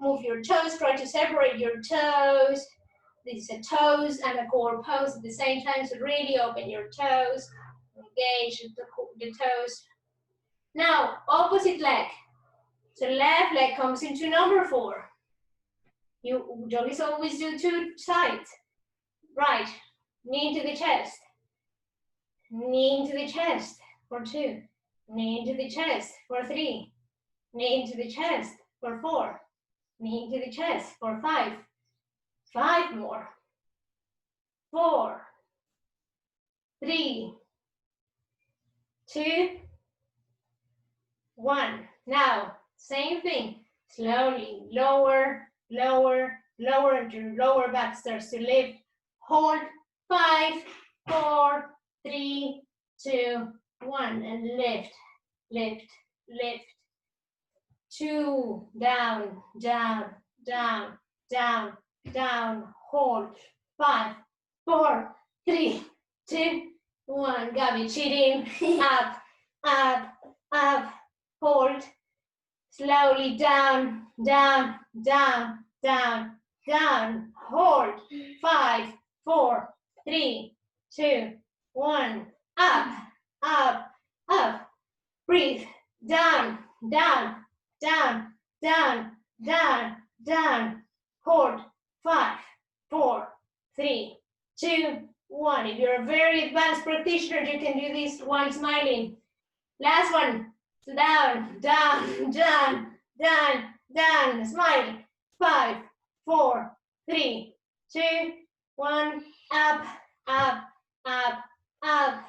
Move your toes. Try to separate your toes. This is a toes and a core pose at the same time. So really open your toes. Engage the toes. Now, opposite leg. So left leg comes into number 4. Yogis always do 2 sides. Right, knee into the chest. Knee into the chest for 2. Knee into the chest for 3. Knee into the chest for 4. Knee into the chest for 5. 5 more. 4, 3, 2, 1. Now, same thing. Slowly lower, lower, lower until your lower back starts to lift. Hold. 5, 4, 3, 2, 1. And lift, lift, lift. 2. Down, down, down, down, down. Hold. 5, 4, 3, 2, 1. Gabby, cheating. Up, up, up. Hold. Slowly down, down, down, down, down. Hold. 5, 4, 3, 2, 1. Up, up, up. Breathe. Down, down, down, down, down, down, hold, 5, 4, 3, 2, 1. If you're a very advanced practitioner, you can do this while smiling. Last one, down, down, down, down, down, smile, 5, 4, 3, 2, 1, up, up, up, up.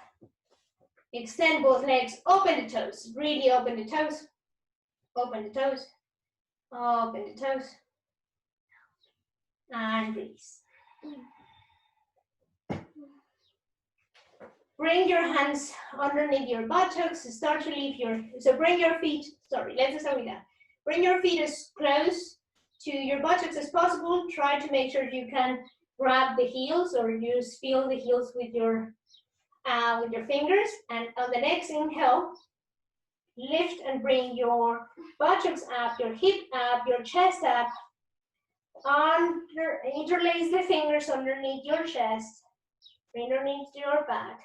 Extend both legs, open the toes, really open the toes, open the toes, open the toes, and release. Bring your hands underneath your buttocks, start to leave your, so bring your feet, sorry, let's start with that. Bring your feet as close to your buttocks as possible. Try to make sure you can grab the heels or just feel the heels with your fingers. And on the next inhale, lift and bring your buttocks up, your hip up, your chest up. Interlace the fingers underneath your chest, underneath your back.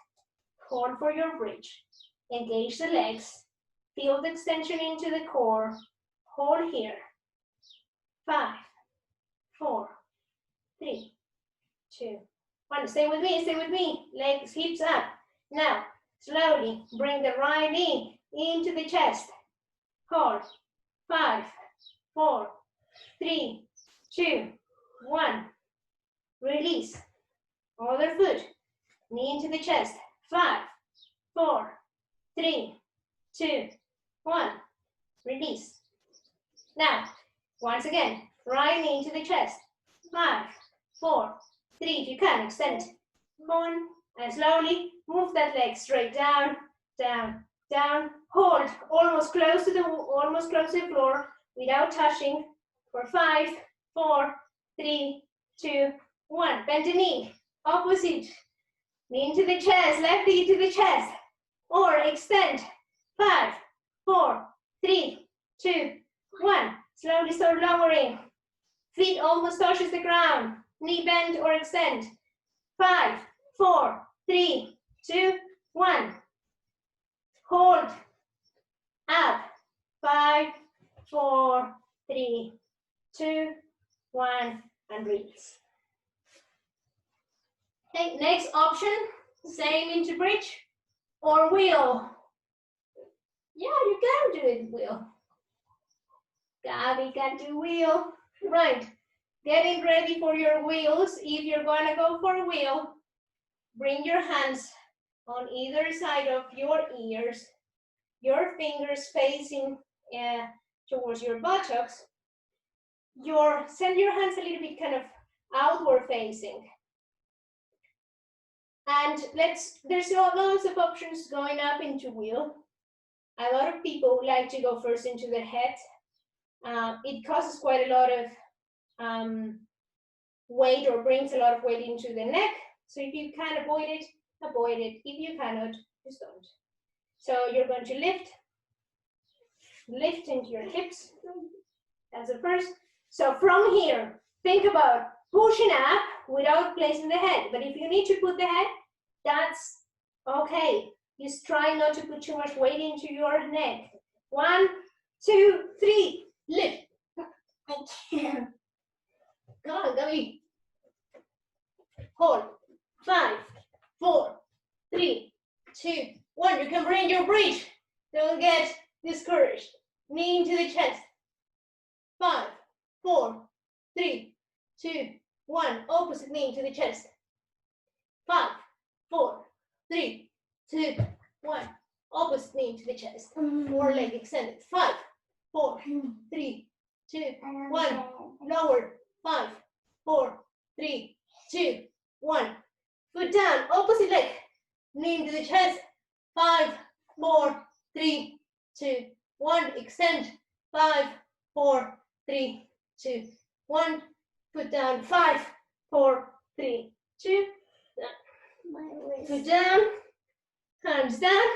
Hold for your bridge. Engage the legs. Feel the extension into the core. Hold here. 5, 4, 3, 2, 1. Stay with me, stay with me. Legs, hips up. Now, slowly bring the right knee into the chest. Hold. 5, 4, 3, 2, 1. Release. Other foot. Knee into the chest. 5, 4, 3, 2, 1. Release. Now, once again, right knee into the chest. 5, 4, 3. If you can, extend. 1, and slowly move that leg straight down, down, down. Hold almost close to the floor without touching. For 5, 4, 3, 2, 1. Bend the knee. Opposite. Knee into the chest, left knee to the chest. Or extend. 5, 4, 3, 2, 1. Slowly start lowering. Feet almost touches the ground. Knee bend or extend. 5, 4, 3, 2, 1. Hold. Up. 5, 4, 3, 2, 1. And release. Okay, next option, same into bridge or wheel. Yeah, you can do it, wheel. Gabby can do wheel. Right, getting ready for your wheels. If you're gonna go for a wheel, bring your hands on either side of your ears, your fingers facing towards your buttocks. Send your hands a little bit kind of outward facing. And there's lots of options going up into wheel. A lot of people like to go first into the head. It causes quite a lot of weight or brings a lot of weight into the neck. So if you can avoid it, avoid it. If you cannot, just don't. So you're going to lift into your hips. That's the first. So from here, think about pushing up without placing the head. But if you need to put the head, that's okay. Just try not to put too much weight into your neck. 1, 2, 3, lift. I can't. Come on, Gabi. Hold. 5, 4, 3, 2, 1. You can bring your bridge. Don't get discouraged. Knee into the chest. 5, 4, 3, 2, 1. Opposite knee into the chest. 5, 4, 3, 2, 1. Opposite knee into the chest. More leg extended. 5, 4, 3, 2, 1. Lower. 5, 4, 3, 2, 1. Foot down. Opposite leg. Knee into the chest. 5, 4, 3, 2, 1. Extend. 5, 4, 3, 2, 1. Foot down. 5, 4, 3, 2. Foot down. Hands down.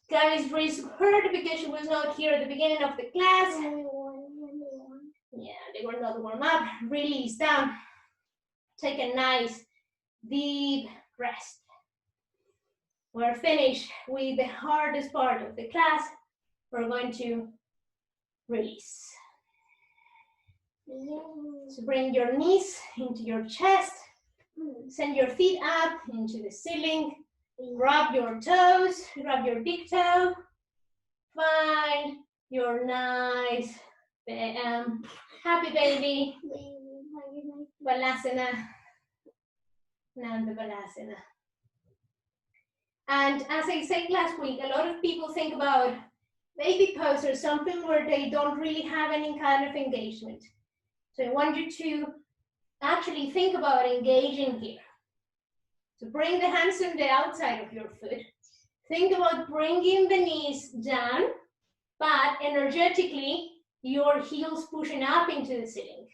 Gary's voice heard because she was not here at the beginning of the class. Yeah, they were not warm up. Release down. Take a nice deep rest. We're finished with the hardest part of the class. We're going to release. So bring your knees into your chest. Send your feet up into the ceiling. Rub your toes, rub your big toe. Find your nice, happy baby. Balasana. Nanda Balasana. And as I said last week, a lot of people think about baby pose or something where they don't really have any kind of engagement. So I want you to actually think about engaging here. So bring the hands on the outside of your foot. Think about bringing the knees down, but energetically, your heels pushing up into the ceiling.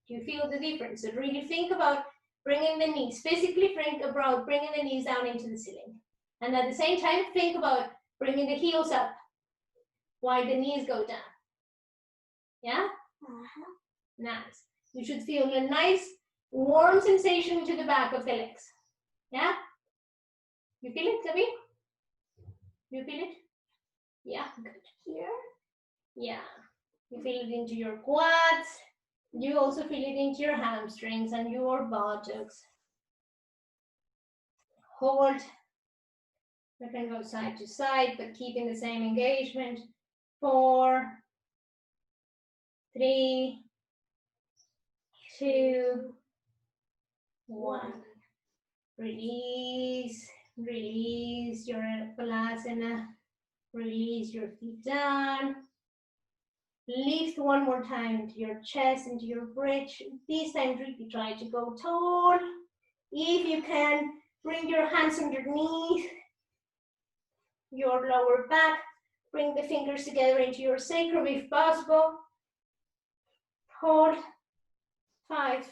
Do you feel the difference? So really think about bringing the knees, physically think about bringing the knees down into the ceiling. And at the same time, think about bringing the heels up while the knees go down. Yeah? Nice. You should feel a nice warm sensation to the back of the legs. Yeah? You feel it, Gabi? You feel it? Yeah, good. Here? Yeah. You feel it into your quads. You also feel it into your hamstrings and your buttocks. Hold. You can go side to side, but keeping the same engagement. 4, 3, 2, 1. Release. Release your Balasana. Release your feet down. Lift one more time into your chest, into your bridge. This time really try to go tall. If you can, bring your hands underneath your lower back. Bring the fingers together into your sacrum if possible. Hold. 5,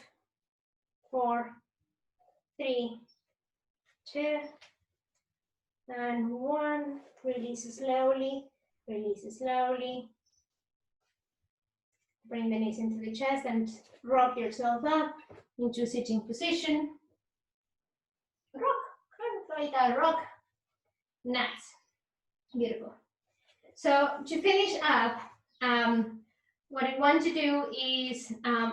4, 3, 2, and 1. Release slowly. Release slowly. Bring the knees into the chest and rock yourself up into sitting position. Rock, kind of like a rock. Nice, beautiful. So to finish up, what I want to do is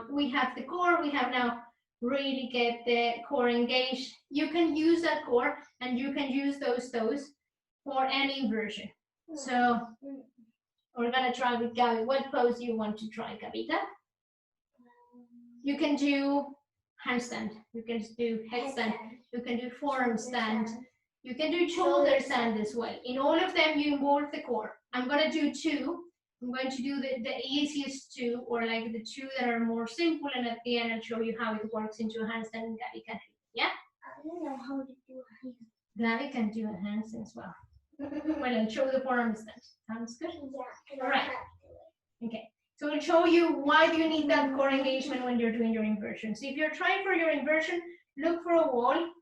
we have the core. We have now really get the core engaged. You can use that core and you can use those toes for any inversion. So we're gonna try with Gabi. What pose do you want to try, Gabita? You can do handstand. You can do headstand. You can do forearm stand. You can do shoulder stand as well. In all of them, you involve the core. I'm gonna do 2. I'm going to do the easiest 2, or like the 2 that are more simple, and at the end I'll show you how it works into a handstand and Gabi can. Yeah? I don't know how to do a handstand. Gabi can do a handstand as well. Well, I'll show the forearm stand. Sounds good? Yeah. All right. Okay. So we'll show you why do you need that core engagement when you're doing your inversion. So if you're trying for your inversion, look for a wall.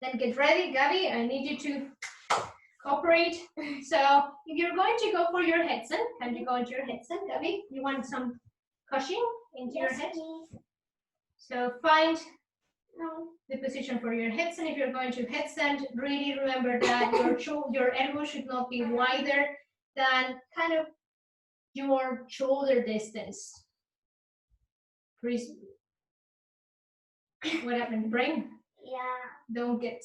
Then get ready, Gabi. I need you to cooperate. So if you're going to go for your headstand, can you go into your headstand, Gabi? You want some cushioning into your head? Please. So find No. the position for your headstand. If you're going to headstand, really remember that your elbow should not be wider than kind of your shoulder distance. Please. What happened? Brain? Yeah. Don't get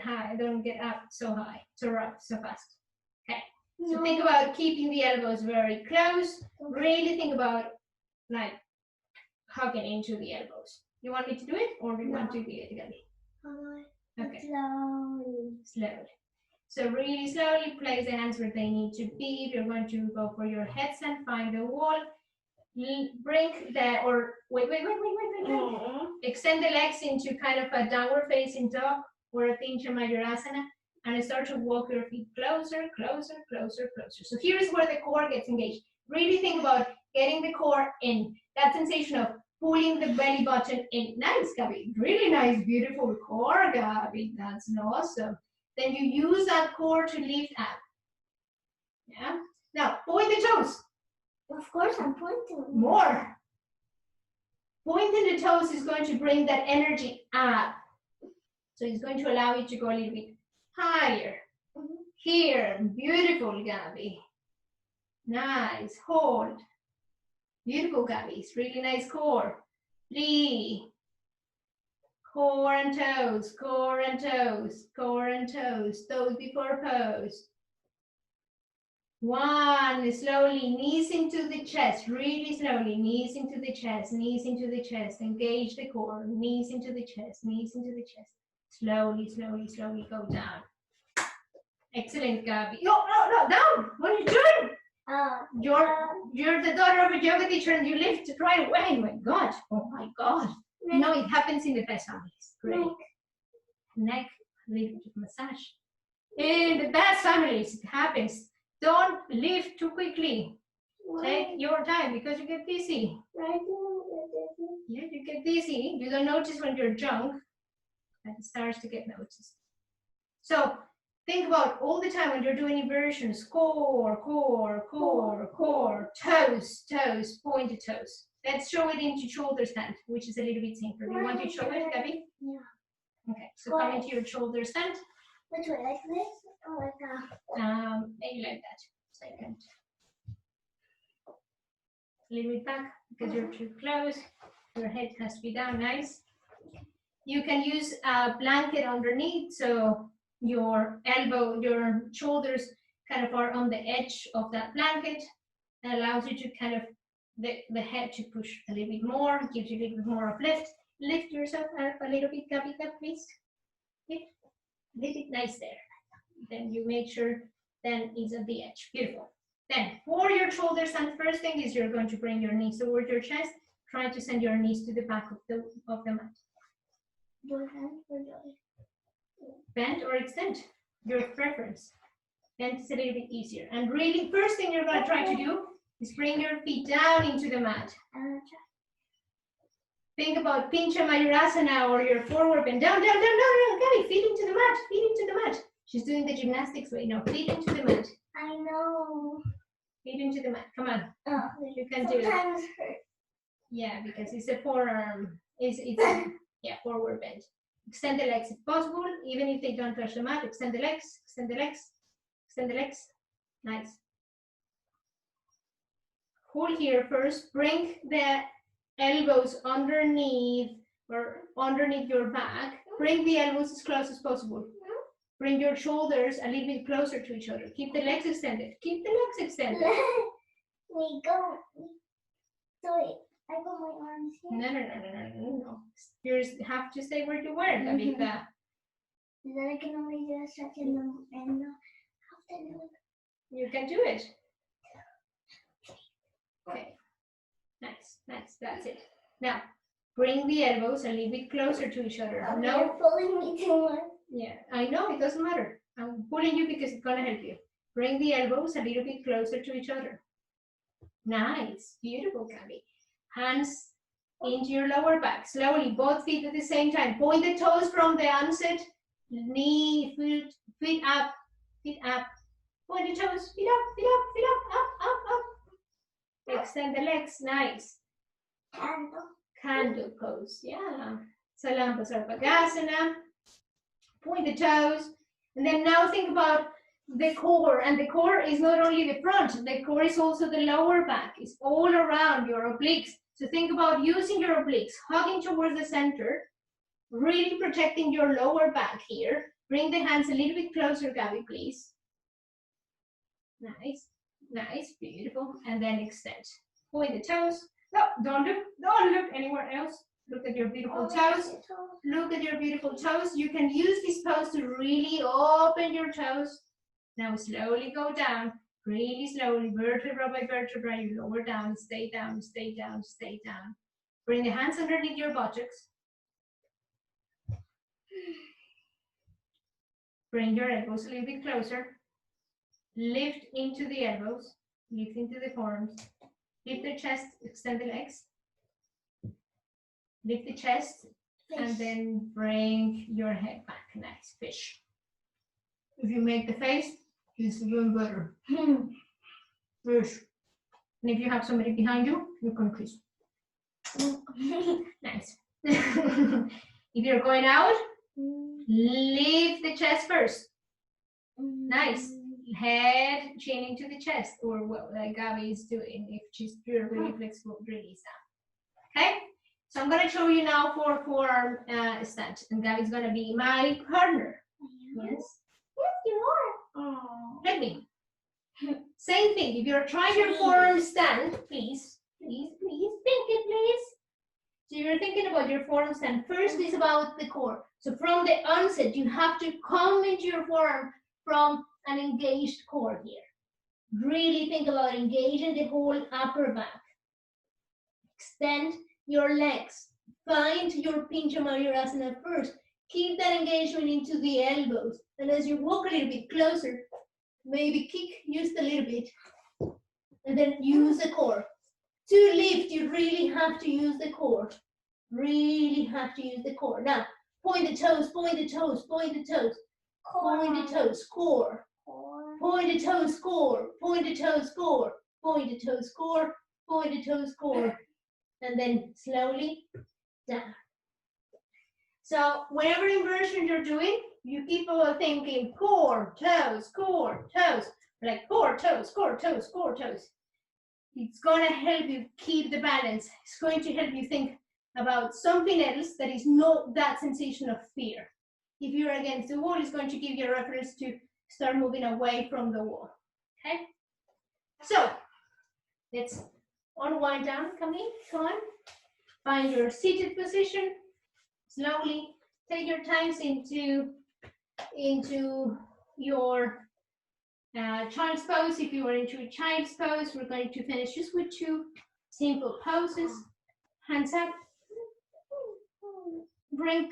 high, don't get up so high, so fast. Okay. So No. think about keeping the elbows very close. Really think about like hugging into the elbows. You want me to do it, or do you want to do it again? Okay. Slowly. So really slowly place the hands where they need to be. If you're going to go for your headstand, find the wall. Bring the, or wait. Extend the legs into kind of a downward facing dog or a Pincha Mayurasana, and start to walk your feet closer. So here is where the core gets engaged. Really think about getting the core in. That sensation of pulling the belly button in. Nice, Gabi. Really nice, beautiful core, Gabi. That's awesome. Then you use that core to lift up. Yeah. Now, point the toes. Of course, I'm pointing. More. Pointing the toes is going to bring that energy up. So it's going to allow you to go a little bit higher. Here, beautiful, Gabi. Nice, hold. Beautiful, Gabby. It's really nice core. 3. Core and toes, core and toes, core and toes, toes before pose. 1, slowly, knees into the chest, really slowly, knees into the chest, knees into the chest, engage the core, knees into the chest, knees into the chest. Slowly, slowly, slowly go down. Excellent, Gabby. No, down. What are you doing? You're the daughter of a yoga teacher and you lift right away. My God. Oh my God. No, it happens in the best families. Great. Neck, a little bit of massage. In the best families, it happens. Don't lift too quickly. Take your time because you get dizzy. Yeah, you get dizzy. You don't notice when you're drunk, and it starts to get noticed. So think about all the time when you're doing inversions, core, core, core, core, toes, toes, pointed toes. Let's show it into shoulder stand, which is a little bit simpler. Do you want to show it, Gabby? Yeah. Okay, so come into your shoulder stand. Which way, like this or like that? Maybe like that. Second. A little bit back because you're too close. Your head has to be down, nice. You can use a blanket underneath, so your elbow, your shoulders kind of are on the edge of that blanket. That allows you to kind of, the head to push a little bit more, gives you a little bit more of lift. Lift yourself up a little bit, Gabby, please. Lift it nice there. Then you make sure then it's at the edge. Beautiful. Then for your shoulders, and first thing is you're going to bring your knees towards your chest. Try to send your knees to the back of the mat. Bend or extend, your preference. Bend is a little bit easier. And really, first thing you're going to try to do is bring your feet down into the mat. Think about Pincha Mayurasana or your forward bend. Down, Gabby, feet into the mat, feet into the mat. She's doing the gymnastics way. No, feet into the mat. I know. Feet into the mat. Come on. Oh, you can do it. Sometimes hurt. Yeah, because it's a forearm. Yeah, forward bend. Extend the legs if possible, even if they don't touch the mat. Extend the legs, extend the legs, extend the legs. Nice. Hold here first. Bring the elbows underneath or underneath your back. Bring the elbows as close as possible. Bring your shoulders a little bit closer to each other. Keep the legs extended. Keep the legs extended. We go. Sorry, I got my arms here. No. You have to stay where you were, Gabita. Then I can only do a stretch and after. You can do it. Okay. Nice. That's it. Now, bring the elbows a little bit closer to each other. Oh, no. You're pulling me too much. Yeah, I know, it doesn't matter. I'm pulling you because it's gonna help you. Bring the elbows a little bit closer to each other. Nice, beautiful, Gabby. Hands into your lower back. Slowly, both feet at the same time. Point the toes from the onset. Knee, feet up, feet up. Point the toes, feet up, up. Extend the legs, nice. Candle pose, yeah. Salamba Sarvagasana. Point the toes, and then now think about the core, and the core is not only the front, the core is also the lower back. It's all around your obliques. So think about using your obliques, hugging towards the center, really protecting your lower back here. Bring the hands a little bit closer, Gabby, please. Nice, beautiful, and then extend. Point the toes. No, don't look anywhere else. Look at your beautiful toes. Look at your beautiful toes. You can use this pose to really open your toes. Now slowly go down. Really slowly, vertebra by vertebra. You lower down, stay down, stay down, stay down. Bring the hands underneath your buttocks. Bring your elbows a little bit closer. Lift into the elbows. Lift into the forearms. Lift the chest, extend the legs. Lift the chest, and then bring your head back. Nice, fish. If you make the face, it's even better. Fish. And if you have somebody behind you, you can kiss. Nice. If you're going out, lift the chest first. Nice. head, chin into the chest, or what Gabby is doing if she's really flexible, release that. Okay, so I'm going to show you now for forearm stand, and Gabby's going to be my partner. Yes? Yes, you are. Oh. Let me. Same thing, if you're trying your forearm stand, please, think it, please. So you're thinking about your forearm stand. First is about the core. So from the onset, you have to come into your forearm from an engaged core here. Really think about engaging the whole upper back. Extend your legs. Find your Pincha Mayurasana first. Keep that engagement into the elbows. And as you walk a little bit closer, maybe kick just a little bit. And then use the core. To lift, you really have to use the core. Really have to use the core. Now, point the toes, point the toes, point the toes. Point the toes, core. Point the toes, core. Point the toes, core. Point the toes, core. Point the toes, core. And then slowly down. So whatever inversion you're doing, you keep on thinking core, toes, like core, toes, core, toes, core, toes. It's going to help you keep the balance. It's going to help you think about something else that is not that sensation of fear. If you're against the wall, it's going to give you a reference to start moving away from the wall. Okay? So let's unwind down. Come on. Find your seated position. Slowly take your times into your child's pose. If you are into a child's pose, we're going to finish just with 2 simple poses. Hands up.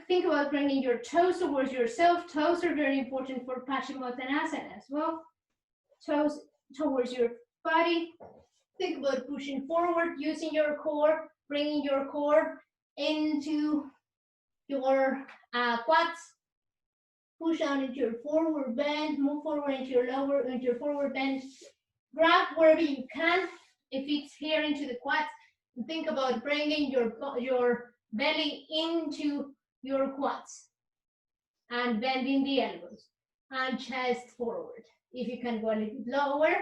Think about bringing your toes towards yourself. Toes are very important for Paschimottanasana as well. Toes towards your body. Think about pushing forward, using your core, bringing your core into your quads. Push down into your forward bend, move forward into your forward bend. Grab wherever you can. If it's here into the quads, think about bringing your belly into your quads and bending the elbows and chest forward. If you can go a little bit lower,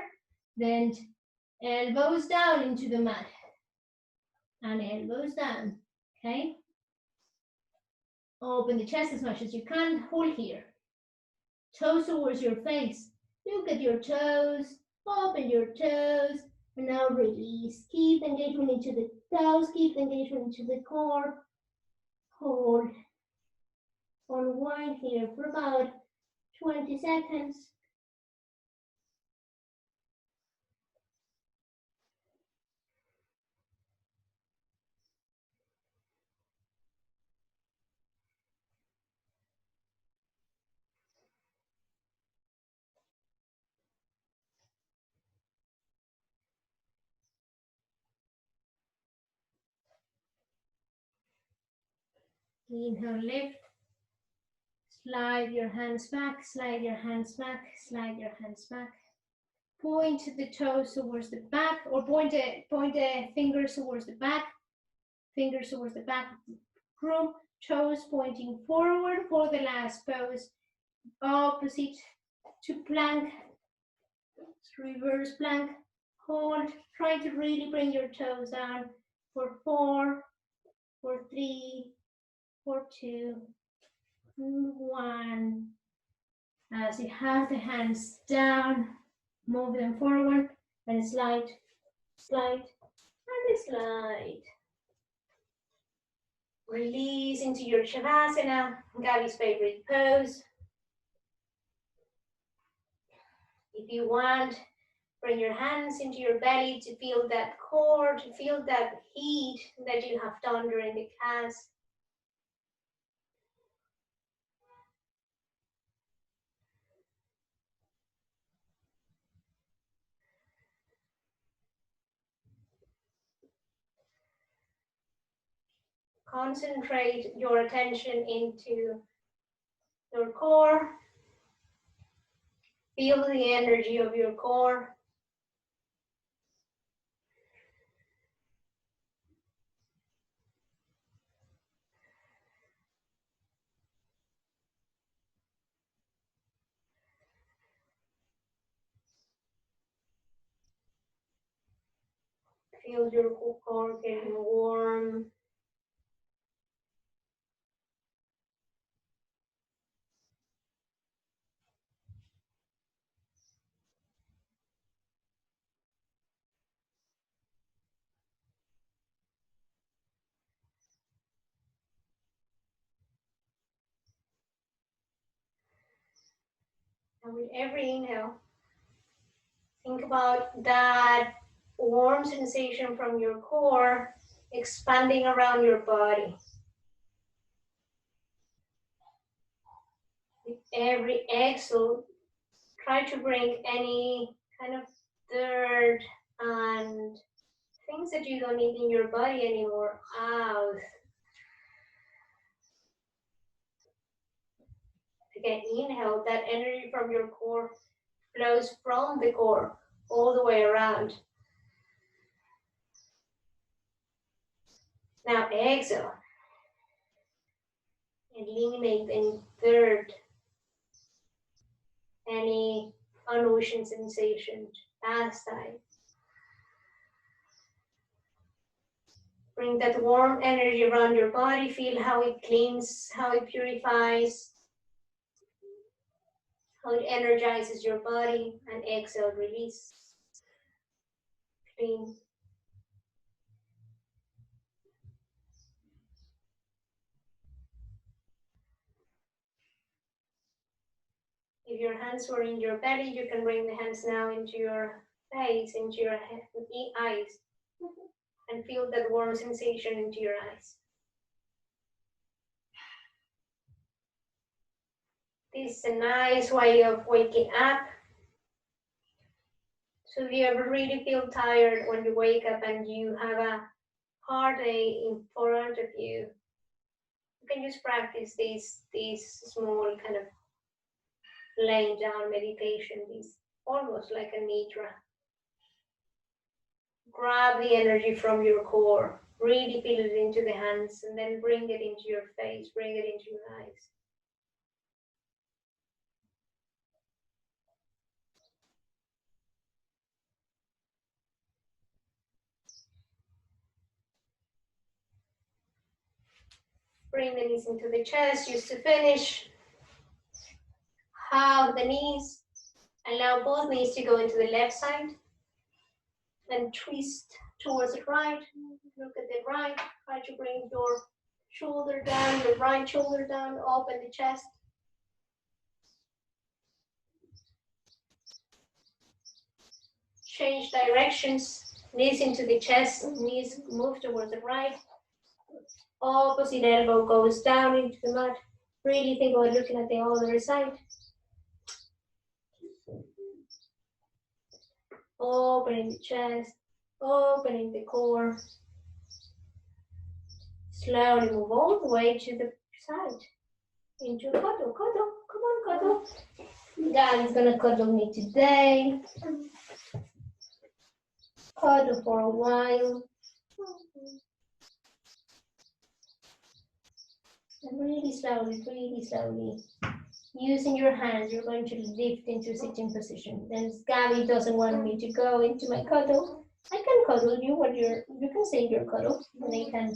then elbows down into the mat and elbows down. Okay. Open the chest as much as you can. Hold here. Toes towards your face. Look at your toes. Open your toes. And now release. Keep engagement into the toes. Keep engagement into the core. Hold. Unwind here for about 20 seconds. Inhale, lift. Slide your hands back, slide your hands back, slide your hands back. Point the toes towards the back, or point the fingers towards the back. Fingers towards the back of the room. Toes pointing forward for the last pose. Opposite to plank. Reverse plank. Hold. Try to really bring your toes down for 4, for 3, for 2, 1. As you have the hands down, move them forward and slide, slide, and slide. Release into your Shavasana, Gabby's favorite pose. If you want, bring your hands into your belly to feel that core, to feel that heat that you have done during the class. Concentrate your attention into your core. Feel the energy of your core. Feel your core getting warm. And with every inhale, think about that warm sensation from your core expanding around your body. With every exhale, try to bring any kind of dirt and things that you don't need in your body anymore out. Again, inhale, that energy from your core flows from the core all the way around. Now exhale. Eliminate any dirt, any unocean sensation, pastime. Bring that warm energy around your body. Feel how it cleans, how it purifies, how it energizes your body. And exhale, release. Clean. If your hands were in your belly, you can bring the hands now into your face, into your eyes, and feel that warm sensation into your eyes. This is a nice way of waking up. So if you ever really feel tired when you wake up and you have a hard day in front of you, you can just practice these small kind of laying down meditation, these almost like a nidra. Grab the energy from your core, really feel it into the hands, and then bring it into your face, bring it into your eyes. Bring the knees into the chest, just to finish. Hug the knees. Allow both knees to go into the left side. And twist towards the right. Look at the right. Try to bring your shoulder down, your right shoulder down, open the chest. Change directions. Knees into the chest, knees move towards the right. Opposite elbow goes down into the mat. Really think about looking at the other side. Opening the chest, opening the core. Slowly move all the way to the side. Into cuddle, cuddle, come on, cuddle. Daddy's gonna cuddle me today. Cuddle for a while. And really slowly, using your hands, you're going to lift into sitting position. Then Gabby doesn't want me to go into my cuddle. I can cuddle you, but you can say your cuddle, and I can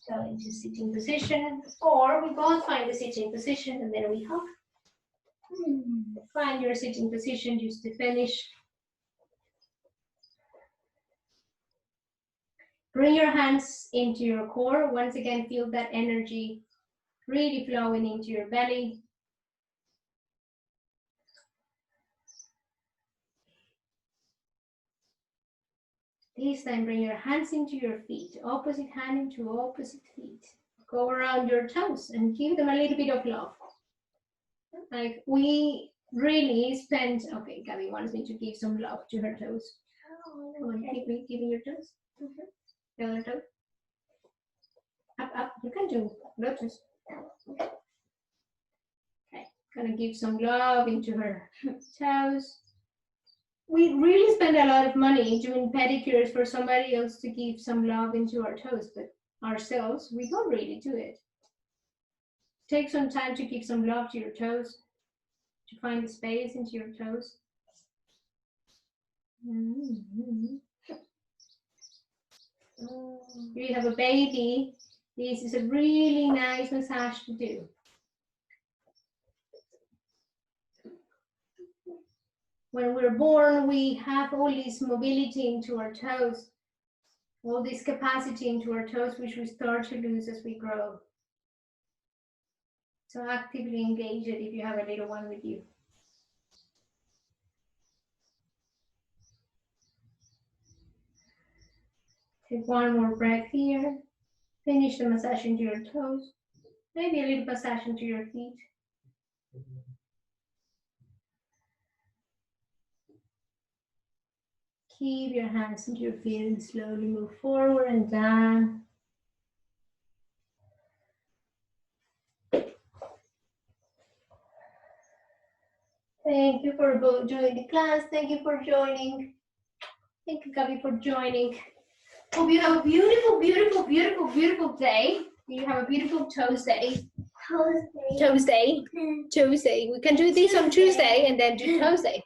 go into sitting position, or we both find the sitting position and then we hug. Find your sitting position just to finish. Bring your hands into your core. Once again, feel that energy really flowing into your belly. This time, bring your hands into your feet. Opposite hand into opposite feet. Go around your toes and give them a little bit of love. Like we really spend, okay, Gabby wants me to give some love to her toes. Come on, keep me giving your toes. The other toe. Up, you can do lotus. Okay, gonna give some love into her toes. We really spend a lot of money doing pedicures for somebody else to give some love into our toes, but ourselves, we don't really do it. Take some time to give some love to your toes, to find the space into your toes. If you have a baby, this is a really nice massage to do. When we're born, we have all this mobility into our toes, all this capacity into our toes, which we start to lose as we grow. So actively engage it if you have a little one with you. Take one more breath here. Finish the massage into your toes. Maybe a little massage into your feet. Keep your hands into your feet and slowly move forward and down. Thank you for doing the class. Thank you for joining. Thank you, Gabi, for joining. Hope you have a beautiful, beautiful, beautiful, beautiful day. You have a beautiful toes day. Tuesday. Tuesday. Tuesday. We can do this on Tuesday and then do Tuesday.